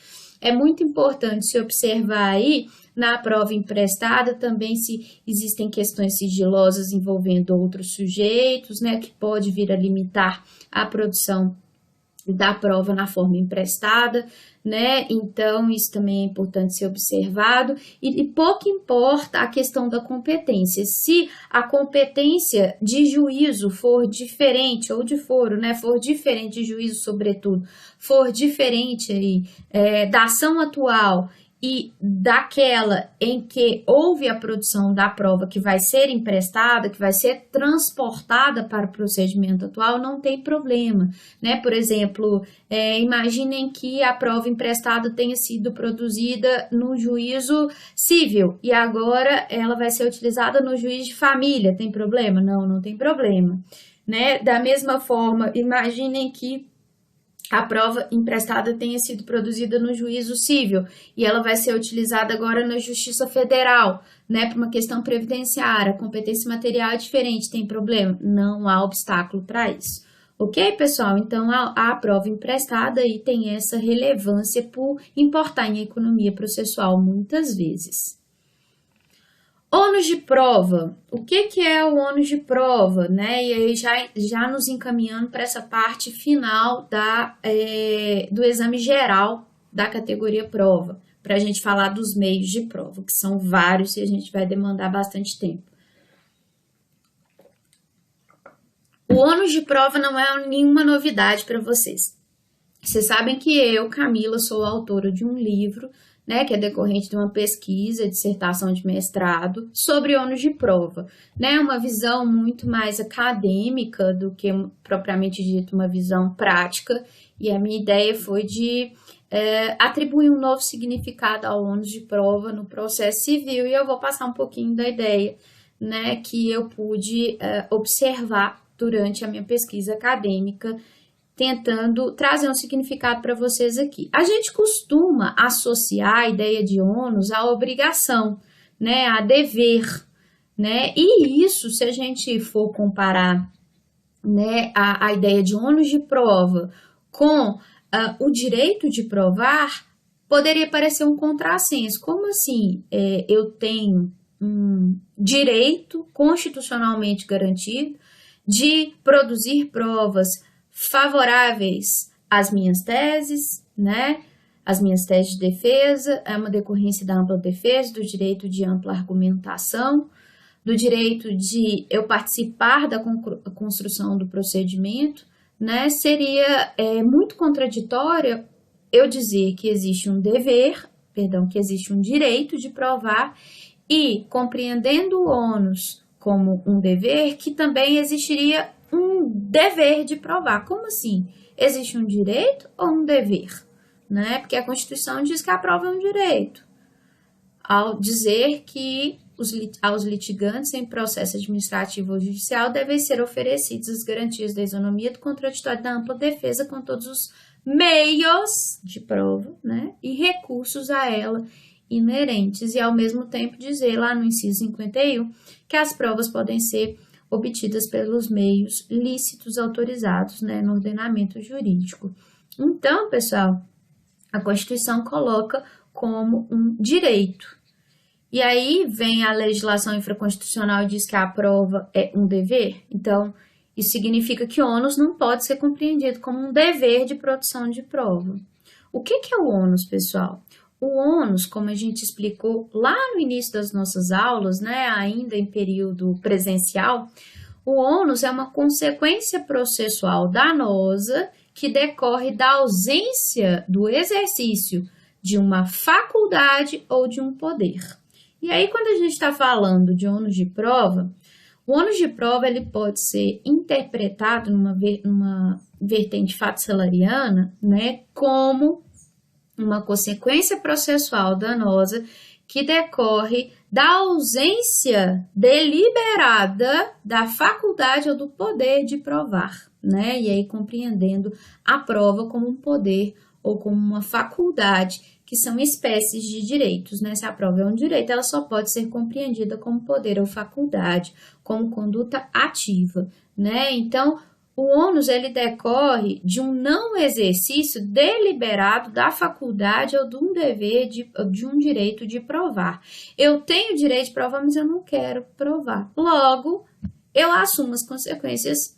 É muito importante se observar aí, na prova emprestada, também se existem questões sigilosas envolvendo outros sujeitos, né, que pode vir a limitar a produção da prova na forma emprestada, né? Então, isso também é importante ser observado. E pouco importa a questão da competência. Se a competência de juízo for diferente, ou de foro, né? For diferente de juízo, sobretudo, for diferente aí, da ação atual e daquela em que houve a produção da prova que vai ser emprestada, que vai ser transportada para o procedimento atual, não tem problema, né? Por exemplo, imaginem que a prova emprestada tenha sido produzida no juízo civil e agora ela vai ser utilizada no juízo de família, tem problema? Não, não tem problema, né? Da mesma forma, imaginem que a prova emprestada tenha sido produzida no juízo civil e ela vai ser utilizada agora na Justiça Federal, né, para uma questão previdenciária, a competência material é diferente, tem problema? Não há obstáculo para isso. Ok, pessoal? Então, a prova emprestada aí tem essa relevância por importar em economia processual muitas vezes. Ônus de prova. O que é o ônus de prova, né? E aí já nos encaminhando para essa parte final do exame geral da categoria prova, para a gente falar dos meios de prova, que são vários e a gente vai demandar bastante tempo. O ônus de prova não é nenhuma novidade para vocês. Vocês sabem que eu, Camila, sou autora de um livro, né, que é decorrente de uma pesquisa, dissertação de mestrado, sobre ônus de prova, né, uma visão muito mais acadêmica do que propriamente dito uma visão prática, e a minha ideia foi de atribuir um novo significado ao ônus de prova no processo civil, e eu vou passar um pouquinho da ideia, né, que eu pude observar durante a minha pesquisa acadêmica, tentando trazer um significado para vocês aqui. A gente costuma associar a ideia de ônus à obrigação, né, a dever, né, e isso, se a gente for comparar, né, a ideia de ônus de prova com o direito de provar, poderia parecer um contrassenso. Como assim eu tenho um direito constitucionalmente garantido de produzir provas favoráveis às minhas teses, né? As minhas teses de defesa, é uma decorrência da ampla defesa, do direito de ampla argumentação, do direito de eu participar da construção do procedimento, né? Seria muito contraditório eu dizer que existe um dever, que existe um direito de provar E compreendendo o ônus como um dever, que também existiria um dever de provar. Como assim? Existe um direito ou um dever? Né? Porque a Constituição diz que a prova é um direito, ao dizer que aos litigantes em processo administrativo ou judicial devem ser oferecidas as garantias da isonomia do contraditório da ampla defesa com todos os meios de prova, né, e recursos a ela inerentes, e ao mesmo tempo dizer lá no inciso 51 que as provas podem ser obtidas pelos meios lícitos autorizados, né, no ordenamento jurídico. Então, pessoal, a Constituição coloca como um direito. E aí vem a legislação infraconstitucional e diz que a prova é um dever. Então, isso significa que o ônus não pode ser compreendido como um dever de produção de prova. O que é o ônus, pessoal? O ônus, como a gente explicou lá no início das nossas aulas, né, ainda em período presencial, o ônus é uma consequência processual danosa que decorre da ausência do exercício de uma faculdade ou de um poder. E aí, quando a gente está falando de ônus de prova, o ônus de prova ele pode ser interpretado numa vertente fato-salariana, né, como uma consequência processual danosa que decorre da ausência deliberada da faculdade ou do poder de provar, né? E aí compreendendo a prova como um poder ou como uma faculdade, que são espécies de direitos, né? Se a prova é um direito, ela só pode ser compreendida como poder ou faculdade, como conduta ativa, né? Então, o ônus, ele decorre de um não exercício deliberado da faculdade ou de um dever, de um direito de provar. Eu tenho direito de provar, mas eu não quero provar. Logo, eu assumo as consequências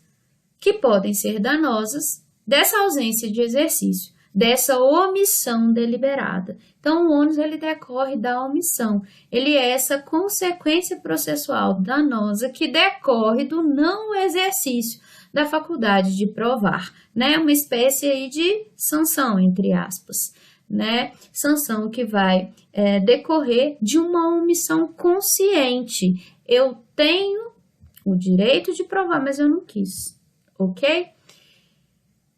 que podem ser danosas dessa ausência de exercício, dessa omissão deliberada. Então, o ônus, ele decorre da omissão. Ele é essa consequência processual danosa que decorre do não exercício da faculdade de provar, né? Uma espécie aí de sanção, entre aspas, né? Sanção que vai decorrer de uma omissão consciente. Eu tenho o direito de provar, mas eu não quis, ok?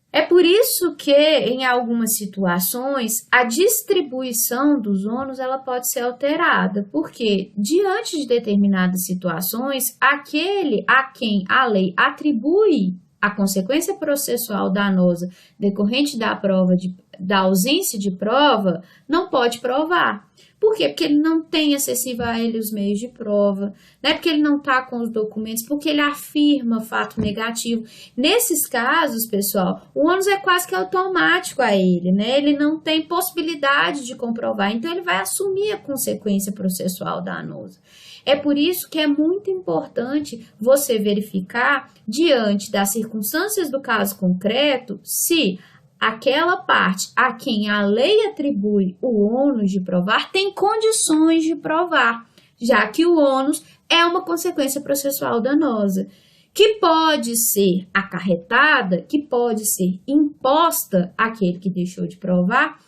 É por isso que, em algumas situações, a distribuição dos ônus ela pode ser alterada, porque, diante de determinadas situações, aquele a quem a lei atribui a consequência processual danosa decorrente da ausência de prova, não pode provar. Por quê? Porque ele não tem acessível a ele os meios de prova, né? Porque ele não está com os documentos, porque ele afirma fato negativo. Nesses casos, pessoal, o ônus é quase que automático a ele, né? Ele não tem possibilidade de comprovar, então ele vai assumir a consequência processual danosa. É por isso que é muito importante você verificar, diante das circunstâncias do caso concreto, se aquela parte a quem a lei atribui o ônus de provar tem condições de provar, já que o ônus é uma consequência processual danosa, que pode ser acarretada, que pode ser imposta àquele que deixou de provar,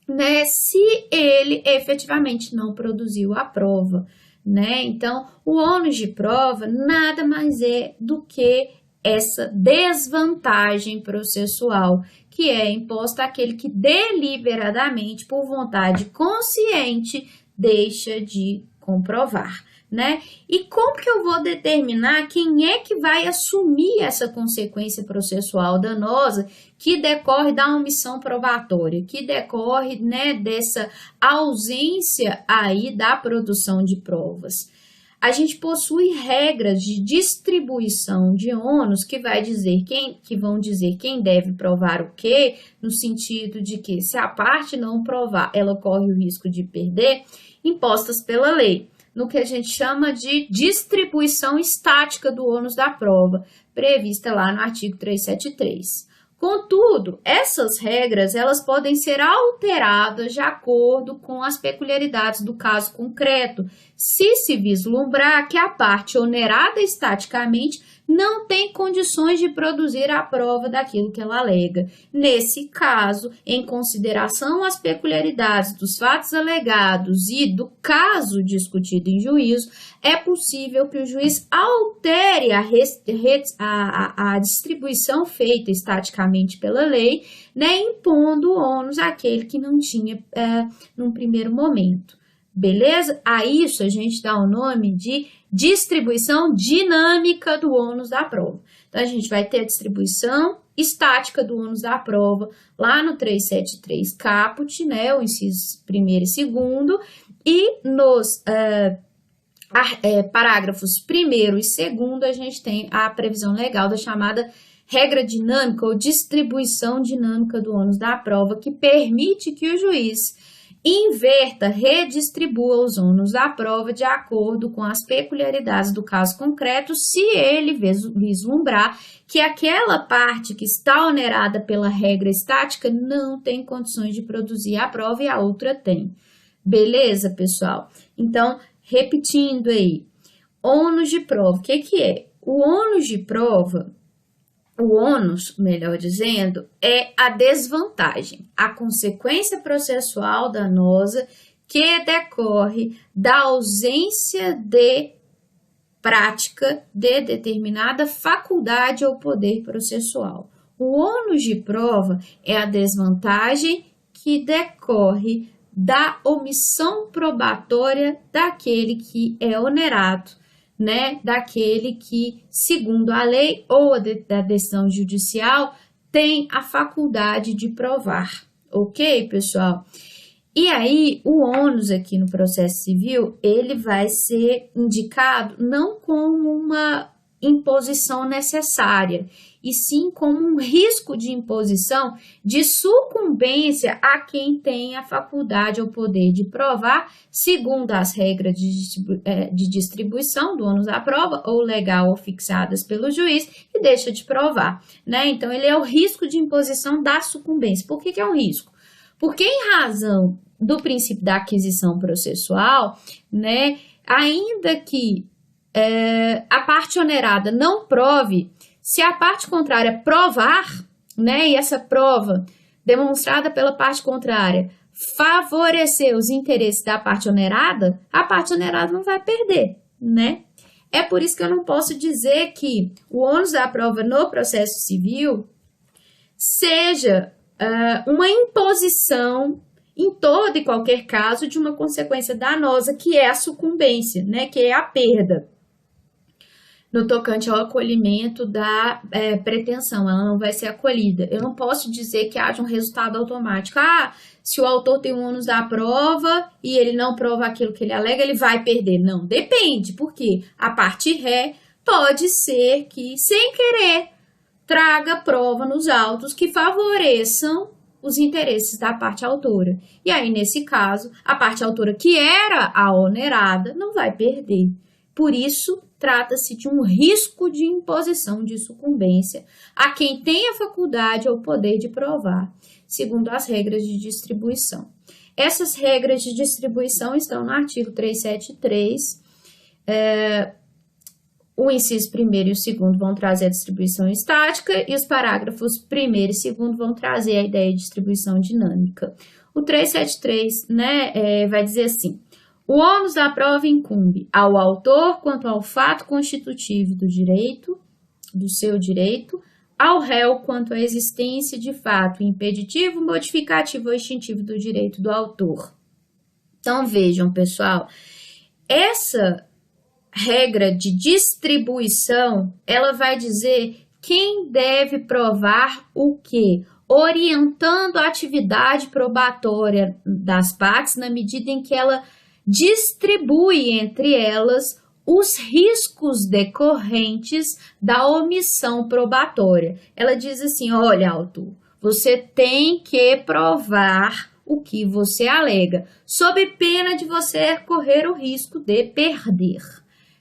né, se ele efetivamente não produziu a prova, né? Então, o ônus de prova nada mais é do que essa desvantagem processual que é imposta àquele que deliberadamente, por vontade consciente, deixa de comprovar, né? E como que eu vou determinar quem é que vai assumir essa consequência processual danosa que decorre da omissão probatória, que decorre, né, dessa ausência aí da produção de provas? A gente possui regras de distribuição de ônus que vão dizer quem deve provar o quê, no sentido de que, se a parte não provar, ela corre o risco de perder, impostas pela lei, no que a gente chama de distribuição estática do ônus da prova, prevista lá no artigo 373. Contudo, essas regras elas podem ser alteradas de acordo com as peculiaridades do caso concreto, se vislumbrar que a parte onerada estaticamente não tem condições de produzir a prova daquilo que ela alega. Nesse caso, em consideração às peculiaridades dos fatos alegados e do caso discutido em juízo, é possível que o juiz altere a distribuição feita estaticamente pela lei, né, impondo o ônus àquele que não tinha num primeiro momento. Beleza? A isso a gente dá o nome de distribuição dinâmica do ônus da prova. Então, a gente vai ter a distribuição estática do ônus da prova lá no 373 caput, né, o inciso 1º e 2º, e nos parágrafos 1º e 2º a gente tem a previsão legal da chamada regra dinâmica ou distribuição dinâmica do ônus da prova, que permite que o juiz inverta, redistribua os ônus da prova de acordo com as peculiaridades do caso concreto, se ele vislumbrar que aquela parte que está onerada pela regra estática não tem condições de produzir a prova e a outra tem. Beleza, pessoal? Então, repetindo aí, ônus de prova, o que é? O ônus de prova, o ônus, melhor dizendo, é a desvantagem, a consequência processual danosa que decorre da ausência de prática de determinada faculdade ou poder processual. O ônus de prova é a desvantagem que decorre da omissão probatória daquele que é onerado, né, daquele que, segundo a lei ou da decisão judicial, tem a faculdade de provar. Ok, pessoal? E aí, o ônus aqui no processo civil, ele vai ser indicado não como uma imposição necessária, e sim como um risco de imposição de sucumbência a quem tem a faculdade ou poder de provar, segundo as regras de distribuição do ônus da prova, ou legal ou fixadas pelo juiz, e deixa de provar, né? Então, ele é o risco de imposição da sucumbência. Por que é um risco? Porque, em razão do princípio da aquisição processual, né, ainda que a parte onerada não prove, se a parte contrária provar, né, e essa prova demonstrada pela parte contrária favorecer os interesses da parte onerada, a parte onerada não vai perder, né? É por isso que eu não posso dizer que o ônus da prova no processo civil seja uma imposição em todo e qualquer caso de uma consequência danosa, que é a sucumbência, né, que é a perda, no tocante ao acolhimento da pretensão, ela não vai ser acolhida. Eu não posso dizer que haja um resultado automático. Se o autor tem um ônus da prova e ele não prova aquilo que ele alega, ele vai perder. Não, depende, porque a parte ré pode ser que, sem querer, traga prova nos autos que favoreçam os interesses da parte autora. E aí, nesse caso, a parte autora, que era a onerada, não vai perder. Por isso, trata-se de um risco de imposição de sucumbência a quem tem a faculdade ou poder de provar, segundo as regras de distribuição. Essas regras de distribuição estão no artigo 373. O inciso 1º e o 2º vão trazer a distribuição estática e os parágrafos 1º e 2º vão trazer a ideia de distribuição dinâmica. O 373, né, vai dizer assim: o ônus da prova incumbe ao autor quanto ao fato constitutivo do direito, do seu direito, ao réu quanto à existência de fato impeditivo, modificativo ou extintivo do direito do autor. Então, vejam, pessoal, essa regra de distribuição, ela vai dizer quem deve provar o quê? Orientando a atividade probatória das partes na medida em que ela distribui entre elas os riscos decorrentes da omissão probatória. Ela diz assim: olha, autor, você tem que provar o que você alega, sob pena de você correr o risco de perder.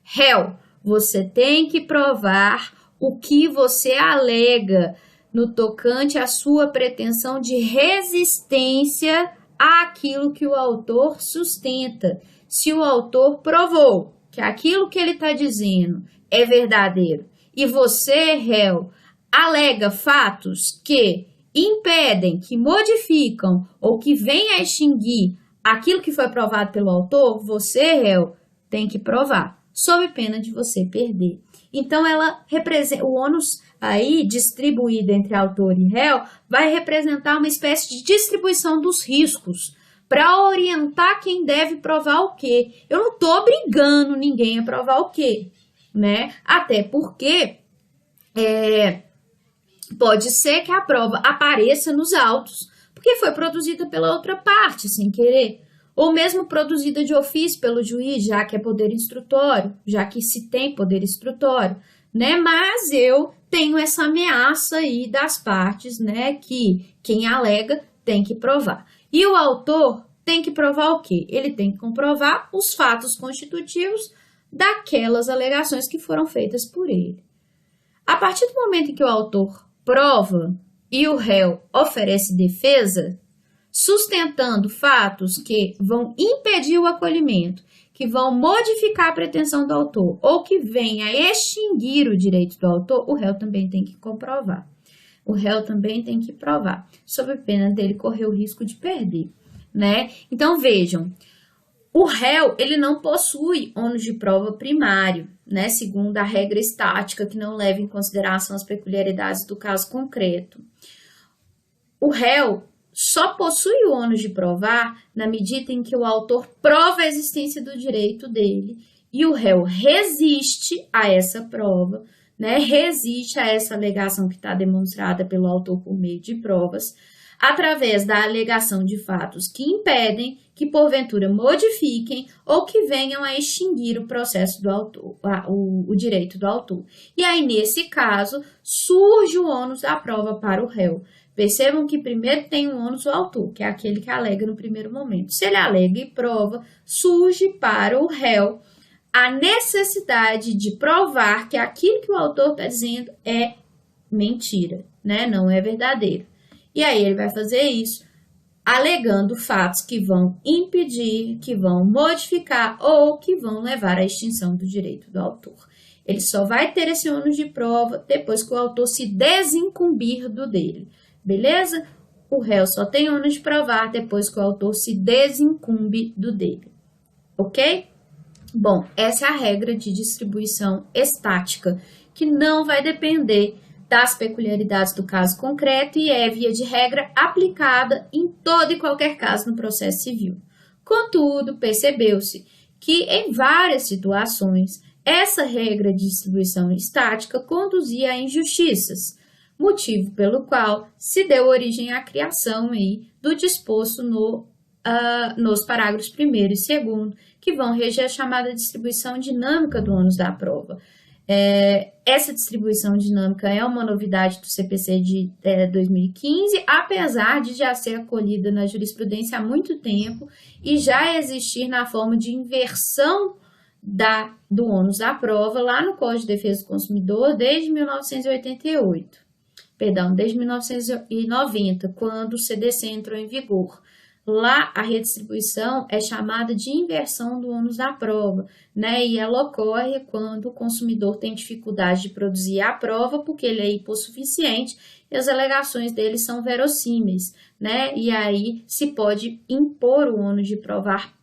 Réu, você tem que provar o que você alega no tocante à sua pretensão de resistência àquilo que o autor sustenta. Se o autor provou que aquilo que ele está dizendo é verdadeiro e você, réu, alega fatos que impedem, que modificam ou que vêm a extinguir aquilo que foi provado pelo autor, você, réu, tem que provar, sob pena de você perder. Então, ela representa o ônus aí distribuído entre autor e réu vai representar uma espécie de distribuição dos riscos para orientar quem deve provar o quê. Eu não estou obrigando ninguém a provar o quê, né? Até porque pode ser que a prova apareça nos autos, porque foi produzida pela outra parte, sem querer, ou mesmo produzida de ofício pelo juiz, já que é poder instrutório, já que se tem poder instrutório, né? Mas eu tenho essa ameaça aí das partes, né? Que quem alega tem que provar. E o autor tem que provar o quê? Ele tem que comprovar os fatos constitutivos daquelas alegações que foram feitas por ele. A partir do momento em que o autor prova e o réu oferece defesa, sustentando fatos que vão impedir o acolhimento, que vão modificar a pretensão do autor ou que venha a extinguir o direito do autor, o réu também tem que comprovar. O réu também tem que provar, sob pena dele correr o risco de perder, né? Então, vejam, o réu, ele não possui ônus de prova primário, né? Segundo a regra estática, que não leva em consideração as peculiaridades do caso concreto. O réu só possui o ônus de provar na medida em que o autor prova a existência do direito dele e o réu resiste a essa prova, né? Resiste a essa alegação que está demonstrada pelo autor por meio de provas, através da alegação de fatos que impedem, que porventura modifiquem ou que venham a extinguir o processo do autor, o direito do autor. E aí, nesse caso, surge o ônus da prova para o réu. Percebam que primeiro tem o ônus o autor, que é aquele que alega no primeiro momento. Se ele alega e prova, surge para o réu a necessidade de provar que aquilo que o autor está dizendo é mentira, né? Não é verdadeiro. E aí ele vai fazer isso alegando fatos que vão impedir, que vão modificar ou que vão levar à extinção do direito do autor. Ele só vai ter esse ônus de prova depois que o autor se desincumbir do dele. Beleza? O réu só tem ônus de provar depois que o autor se desincumbe do dele. Ok? Bom, essa é a regra de distribuição estática, que não vai depender das peculiaridades do caso concreto e é, via de regra, aplicada em todo e qualquer caso no processo civil. Contudo, percebeu-se que, em várias situações, essa regra de distribuição estática conduzia a injustiças, motivo pelo qual se deu origem à criação aí do disposto nos parágrafos 1º e 2º, que vão reger a chamada distribuição dinâmica do ônus da prova. Essa distribuição dinâmica é uma novidade do CPC de 2015, apesar de já ser acolhida na jurisprudência há muito tempo e já existir na forma de inversão do ônus da prova lá no Código de Defesa do Consumidor desde 1988. Perdão, desde 1990, quando o CDC entrou em vigor. Lá, a redistribuição é chamada de inversão do ônus da prova, né? E ela ocorre quando o consumidor tem dificuldade de produzir a prova porque ele é hipossuficiente e as alegações dele são verossímeis, né? E aí se pode impor o ônus de provar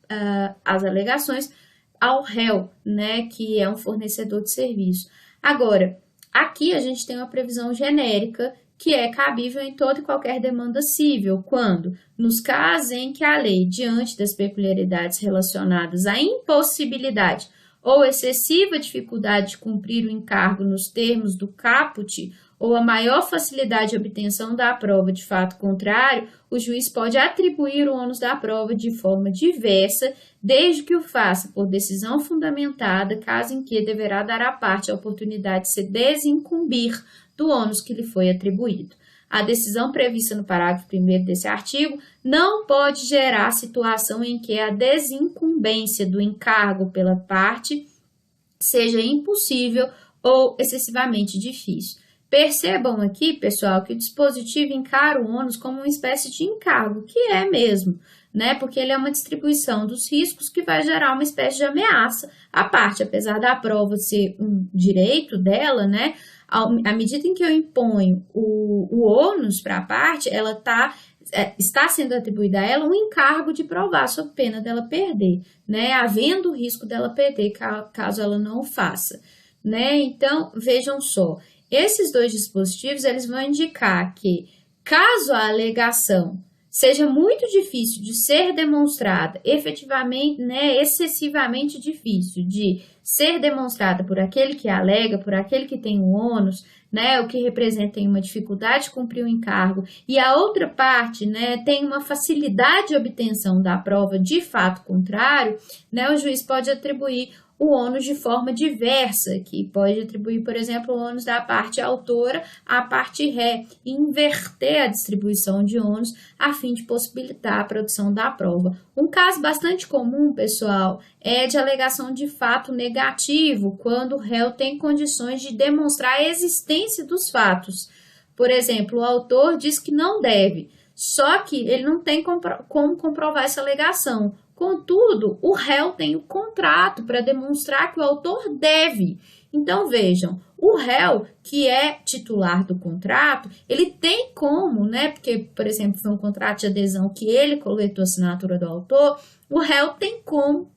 as alegações ao réu, né? Que é um fornecedor de serviço. Agora, aqui a gente tem uma previsão genérica que é cabível em toda e qualquer demanda cível, quando, nos casos em que a lei, diante das peculiaridades relacionadas à impossibilidade ou excessiva dificuldade de cumprir o encargo nos termos do caput, ou a maior facilidade de obtenção da prova de fato contrário, o juiz pode atribuir o ônus da prova de forma diversa, desde que o faça por decisão fundamentada, caso em que deverá dar à parte a oportunidade de se desincumbir do ônus que lhe foi atribuído. A decisão prevista no parágrafo 1º desse artigo não pode gerar situação em que a desincumbência do encargo pela parte seja impossível ou excessivamente difícil. Percebam aqui, pessoal, que o dispositivo encara o ônus como uma espécie de encargo, que é mesmo, né? Porque ele é uma distribuição dos riscos que vai gerar uma espécie de ameaça à parte, apesar da prova ser um direito dela, né? À medida em que eu imponho o ônus para a parte, ela está sendo atribuída a ela um encargo de provar sob pena dela perder, né? Havendo o risco dela perder caso ela não o faça, né? Então, vejam só, esses dois dispositivos, eles vão indicar que, caso a alegação seja muito difícil de ser demonstrada, efetivamente, né, excessivamente difícil de ser demonstrada por aquele que alega, por aquele que tem o ônus, né, o que representa uma dificuldade de cumprir o encargo, e a outra parte, né, tem uma facilidade de obtenção da prova de fato contrário, né, o juiz pode atribuir o ônus de forma diversa, que pode atribuir, por exemplo, o ônus da parte autora à parte ré, e inverter a distribuição de ônus a fim de possibilitar a produção da prova. Um caso bastante comum, pessoal, é de alegação de fato negativo, quando o réu tem condições de demonstrar a existência dos fatos. Por exemplo, o autor diz que não deve, só que ele não tem como comprovar essa alegação. Contudo, o réu tem o contrato para demonstrar que o autor deve. Então, vejam, o réu, que é titular do contrato, ele tem como, né? Porque, por exemplo, foi um contrato de adesão que ele coletou a assinatura do autor, o réu tem como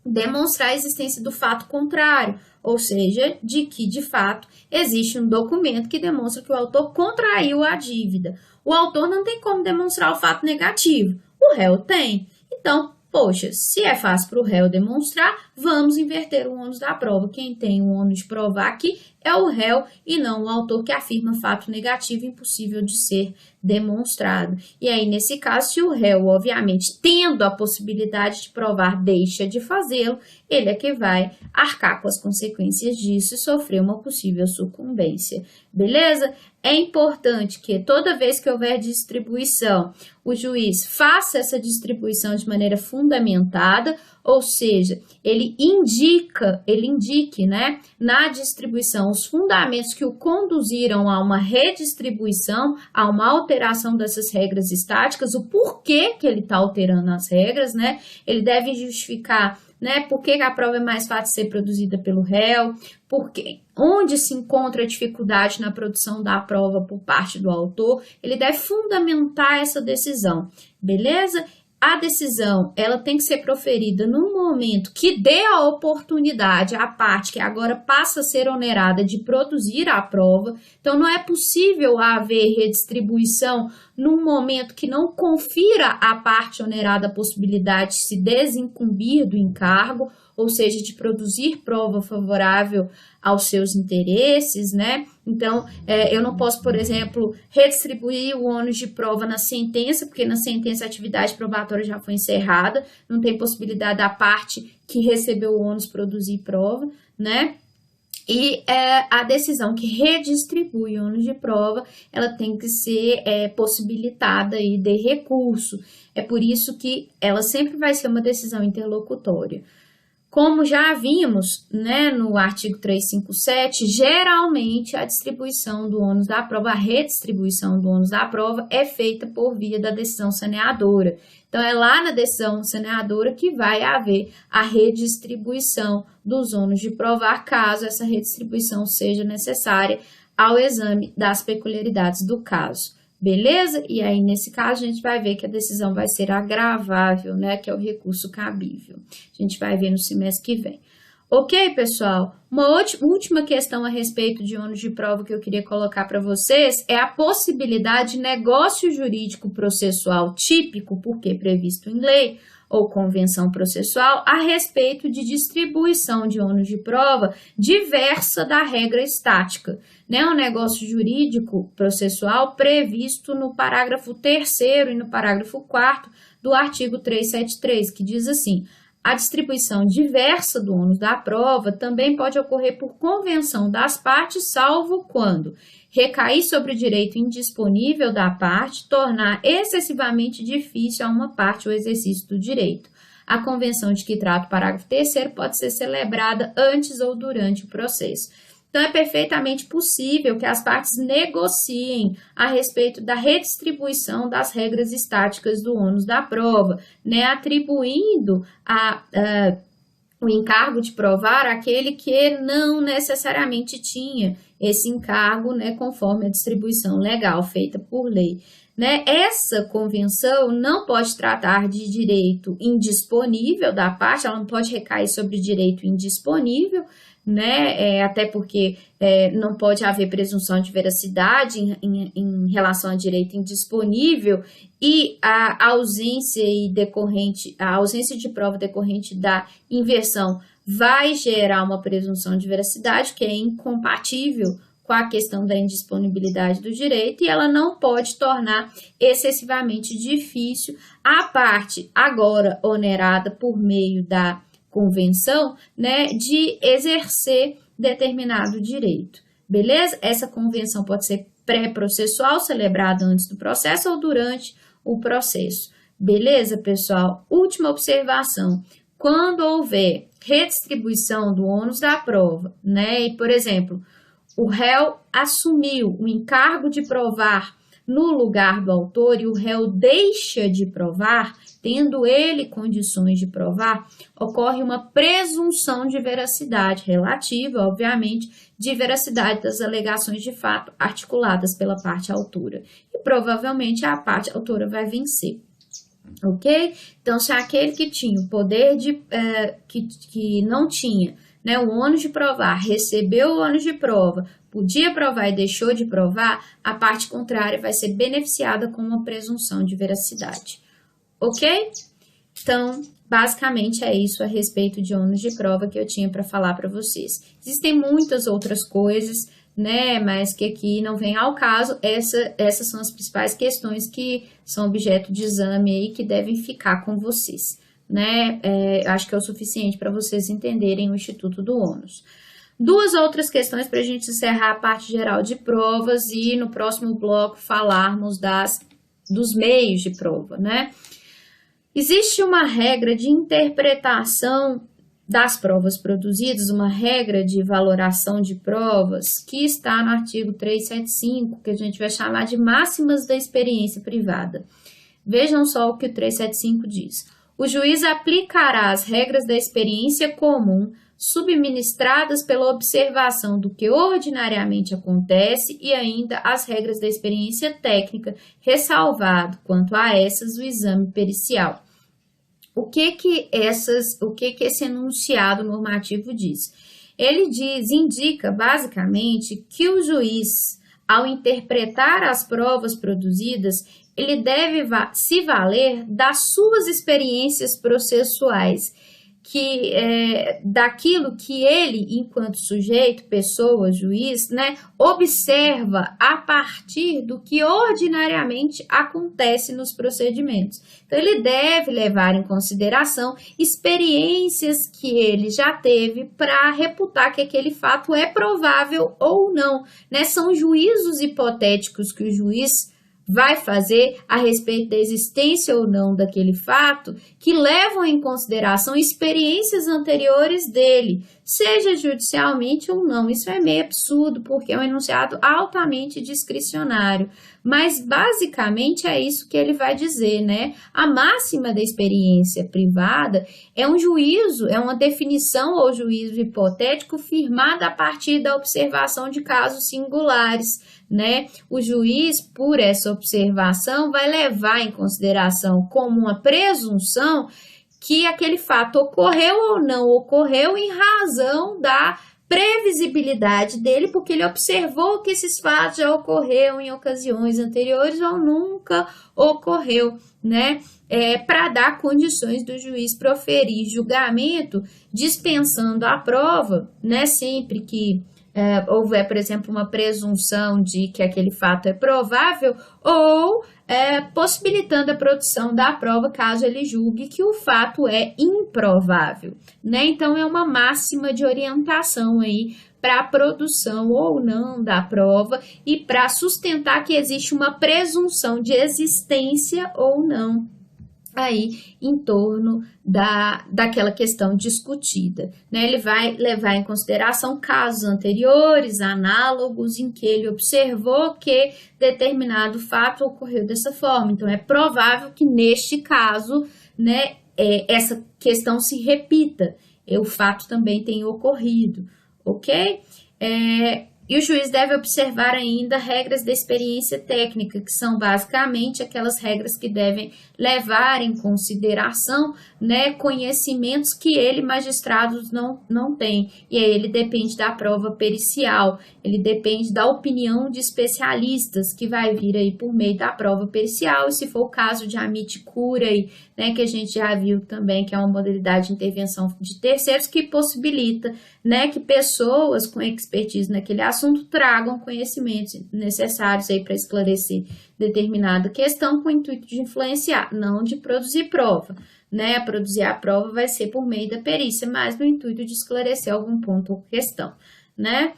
demonstrar a existência do fato contrário, ou seja, de que, de fato, existe um documento que demonstra que o autor contraiu a dívida. O autor não tem como demonstrar o fato negativo, o réu tem. Então, poxa, se é fácil para o réu demonstrar, vamos inverter o ônus da prova. Quem tem o ônus de provar aqui é o réu e não o autor que afirma fato negativo impossível de ser demonstrado. E aí, nesse caso, se o réu, obviamente, tendo a possibilidade de provar, deixa de fazê-lo, ele é que vai arcar com as consequências disso e sofrer uma possível sucumbência. Beleza? É importante que toda vez que houver distribuição, o juiz faça essa distribuição de maneira fundamentada, ou seja, ele indique, né, na distribuição os fundamentos que o conduziram a uma redistribuição, a uma alteração dessas regras estáticas, o porquê que ele está alterando as regras, né? Ele deve justificar, né, por que a prova é mais fácil de ser produzida pelo réu, porque onde se encontra a dificuldade na produção da prova por parte do autor, ele deve fundamentar essa decisão, beleza? A decisão, ela tem que ser proferida num momento que dê a oportunidade à parte que agora passa a ser onerada de produzir a prova. Então, não é possível haver redistribuição num momento que não confira à parte onerada a possibilidade de se desincumbir do encargo, ou seja, de produzir prova favorável aos seus interesses, né? Então, eu não posso, por exemplo, redistribuir o ônus de prova na sentença, porque na sentença a atividade probatória já foi encerrada, não tem possibilidade da parte que recebeu o ônus produzir prova, né? E a decisão que redistribui o ônus de prova, ela tem que ser possibilitada aí de recurso. É por isso que ela sempre vai ser uma decisão interlocutória. Como já vimos, né, no artigo 357, geralmente a distribuição do ônus da prova, a redistribuição do ônus da prova é feita por via da decisão saneadora. Então, é lá na decisão saneadora que vai haver a redistribuição dos ônus de provar, caso essa redistribuição seja necessária ao exame das peculiaridades do caso. Beleza? E aí, nesse caso, a gente vai ver que a decisão vai ser agravável, né? Que é o recurso cabível. A gente vai ver no semestre que vem. Ok, pessoal? Uma última questão a respeito de ônus de prova que eu queria colocar para vocês é a possibilidade de negócio jurídico processual típico, porque previsto em lei, ou convenção processual, a respeito de distribuição de ônus de prova diversa da regra estática, né? Um negócio jurídico processual previsto no parágrafo 3º e no parágrafo 4º do artigo 373, que diz assim: a distribuição diversa do ônus da prova também pode ocorrer por convenção das partes, salvo quando recair sobre o direito indisponível da parte, tornar excessivamente difícil a uma parte o exercício do direito. A convenção de que trata o parágrafo 3º pode ser celebrada antes ou durante o processo. Então, é perfeitamente possível que as partes negociem a respeito da redistribuição das regras estáticas do ônus da prova, né, atribuindo o encargo de provar àquele que não necessariamente tinha esse encargo, né, conforme a distribuição legal feita por lei. Né? Essa convenção não pode tratar de direito indisponível da parte, ela não pode recair sobre direito indisponível, né? Até porque não pode haver presunção de veracidade em relação a direito indisponível e a ausência de prova decorrente da inversão vai gerar uma presunção de veracidade que é incompatível com a questão da indisponibilidade do direito e ela não pode tornar excessivamente difícil a parte agora onerada por meio da convenção, né, de exercer determinado direito, beleza? Essa convenção pode ser pré-processual, celebrada antes do processo ou durante o processo, beleza, pessoal? Última observação, quando houver redistribuição do ônus da prova, né, e, por exemplo, o réu assumiu o encargo de provar no lugar do autor e o réu deixa de provar, tendo ele condições de provar, ocorre uma presunção de veracidade relativa, obviamente, de veracidade das alegações de fato articuladas pela parte autora. E provavelmente a parte autora vai vencer. Ok? Então, se aquele que tinha o poder que não tinha, né, o ônus de provar, recebeu o ônus de prova, podia provar e deixou de provar, a parte contrária vai ser beneficiada com uma presunção de veracidade. Ok? Então, basicamente é isso a respeito de ônus de prova que eu tinha para falar para vocês. Existem muitas outras coisas, né, mas que aqui não vem ao caso. Essas são as principais questões que são objeto de exame aí que devem ficar com vocês. Né? Acho que é o suficiente para vocês entenderem o Instituto do ônus. Duas outras questões para a gente encerrar a parte geral de provas e no próximo bloco falarmos dos meios de prova, né? Existe uma regra de interpretação das provas produzidas, uma regra de valoração de provas que está no artigo 375, que a gente vai chamar de máximas da experiência privada. Vejam só o que o 375 diz. O juiz aplicará as regras da experiência comum, subministradas pela observação do que ordinariamente acontece e ainda as regras da experiência técnica, ressalvado quanto a essas o exame pericial. O que esse enunciado normativo diz? Ele indica basicamente que o juiz, ao interpretar as provas produzidas, ele deve se valer das suas experiências processuais, daquilo que ele, enquanto sujeito, pessoa, juiz, né, observa a partir do que ordinariamente acontece nos procedimentos. Então, ele deve levar em consideração experiências que ele já teve para reputar que aquele fato é provável ou não, né? São juízos hipotéticos que o juiz vai fazer a respeito da existência ou não daquele fato, que levam em consideração experiências anteriores dele, seja judicialmente ou não. Isso é meio absurdo, porque é um enunciado altamente discricionário, mas basicamente é isso que ele vai dizer, né? A máxima da experiência privada é um juízo, é uma definição ou juízo hipotético firmada a partir da observação de casos singulares, né? O juiz, por essa observação, vai levar em consideração como uma presunção que aquele fato ocorreu ou não ocorreu em razão da previsibilidade dele, porque ele observou que esses fatos já ocorreram em ocasiões anteriores ou nunca ocorreu, né? Para dar condições do juiz proferir julgamento dispensando a prova, né? Sempre que houver, por exemplo, uma presunção de que aquele fato é provável ou possibilitando a produção da prova caso ele julgue que o fato é improvável, né? Então, é uma máxima de orientação aí para a produção ou não da prova e para sustentar que existe uma presunção de existência ou não aí em torno daquela questão discutida, né? Ele vai levar em consideração casos anteriores, análogos, em que ele observou que determinado fato ocorreu dessa forma. Então, é provável que neste caso, né, essa questão se repita, o fato também tenha ocorrido, ok? E o juiz deve observar ainda regras da experiência técnica, que são basicamente aquelas regras que devem levar em consideração, né, conhecimentos que ele, magistrado, não tem. E aí ele depende da prova pericial, ele depende da opinião de especialistas que vai vir aí por meio da prova pericial, e se for o caso de amit curiae, né, que a gente já viu também, que é uma modalidade de intervenção de terceiros que possibilita, né, que pessoas com expertise naquele assunto tragam conhecimentos necessários aí para esclarecer determinada questão com o intuito de influenciar, não de produzir prova, né? Produzir a prova vai ser por meio da perícia, mas no intuito de esclarecer algum ponto ou questão, né?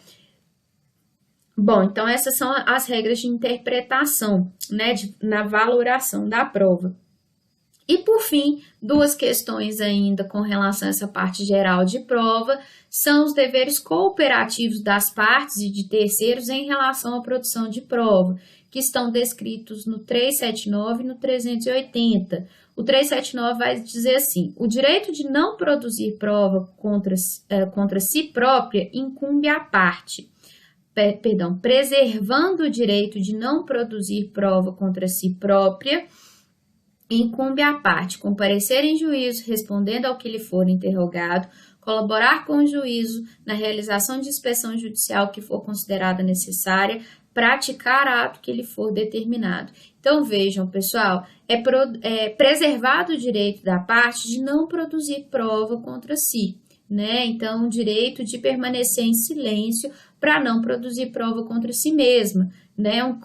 Bom, então essas são as regras de interpretação, né, na valoração da prova. E, por fim, duas questões ainda com relação a essa parte geral de prova, são os deveres cooperativos das partes e de terceiros em relação à produção de prova, que estão descritos no 379 e no 380. O 379 vai dizer assim: o direito de não produzir prova contra si própria incumbe à parte. Preservando o direito de não produzir prova contra si própria, incumbe à parte comparecer em juízo respondendo ao que lhe for interrogado, colaborar com o juízo na realização de inspeção judicial que for considerada necessária, praticar ato que lhe for determinado. Então, vejam, pessoal, é preservado o direito da parte de não produzir prova contra si, né? Então, o direito de permanecer em silêncio para não produzir prova contra si mesma, né? Um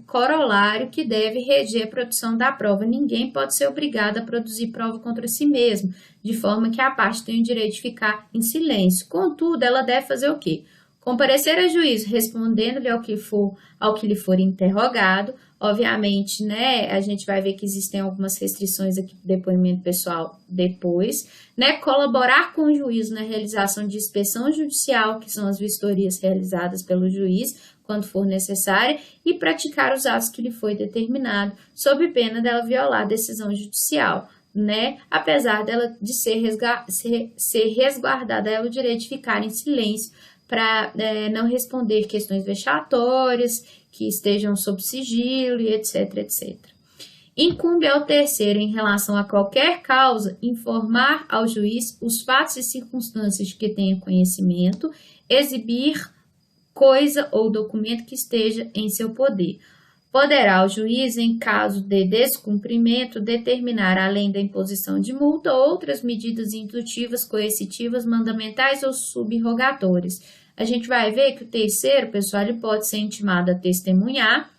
corolário que deve reger a produção da prova. Ninguém pode ser obrigado a produzir prova contra si mesmo, de forma que a parte tem o direito de ficar em silêncio. Contudo, ela deve fazer o quê? Comparecer a juízo respondendo-lhe ao que lhe for interrogado. Obviamente, né, a gente vai ver que existem algumas restrições aqui para depoimento pessoal depois, né, colaborar com o juízo na realização de inspeção judicial, que são as vistorias realizadas pelo juiz, quando for necessária, e praticar os atos que lhe foi determinado, sob pena dela violar a decisão judicial, né, apesar dela de ser resguardada ela o direito de ficar em silêncio, para não responder questões vexatórias, que estejam sob sigilo e etc, etc. Incumbe ao terceiro, em relação a qualquer causa, informar ao juiz os fatos e circunstâncias de que tenha conhecimento, exibir coisa ou documento que esteja em seu poder. Poderá o juiz, em caso de descumprimento, determinar, além da imposição de multa, outras medidas indutivas, coercitivas, mandamentais ou subrogatórias. A gente vai ver que o terceiro, pessoal, ele pode ser intimado a testemunhar,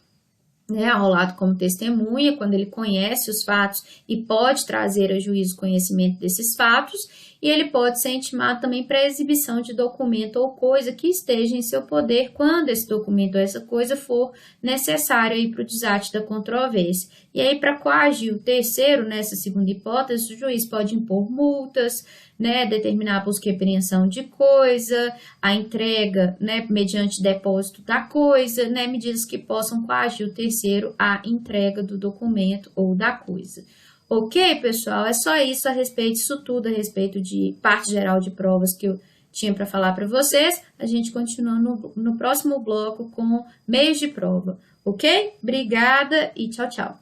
né, arrolado como testemunha, quando ele conhece os fatos e pode trazer a juízo conhecimento desses fatos, e ele pode ser intimado também para exibição de documento ou coisa que esteja em seu poder quando esse documento ou essa coisa for necessário para o desate da controvérsia. E aí, para coagir o terceiro, nessa segunda hipótese, o juiz pode impor multas, né, determinar a busca e apreensão de coisa, a entrega, né, mediante depósito da coisa, né, medidas que possam coagir o terceiro à entrega do documento ou da coisa. Ok, pessoal? É só isso a respeito disso tudo, a respeito de parte geral de provas que eu tinha para falar para vocês. A gente continua no próximo bloco com meios de prova, ok? Obrigada e tchau, tchau.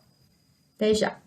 Até já!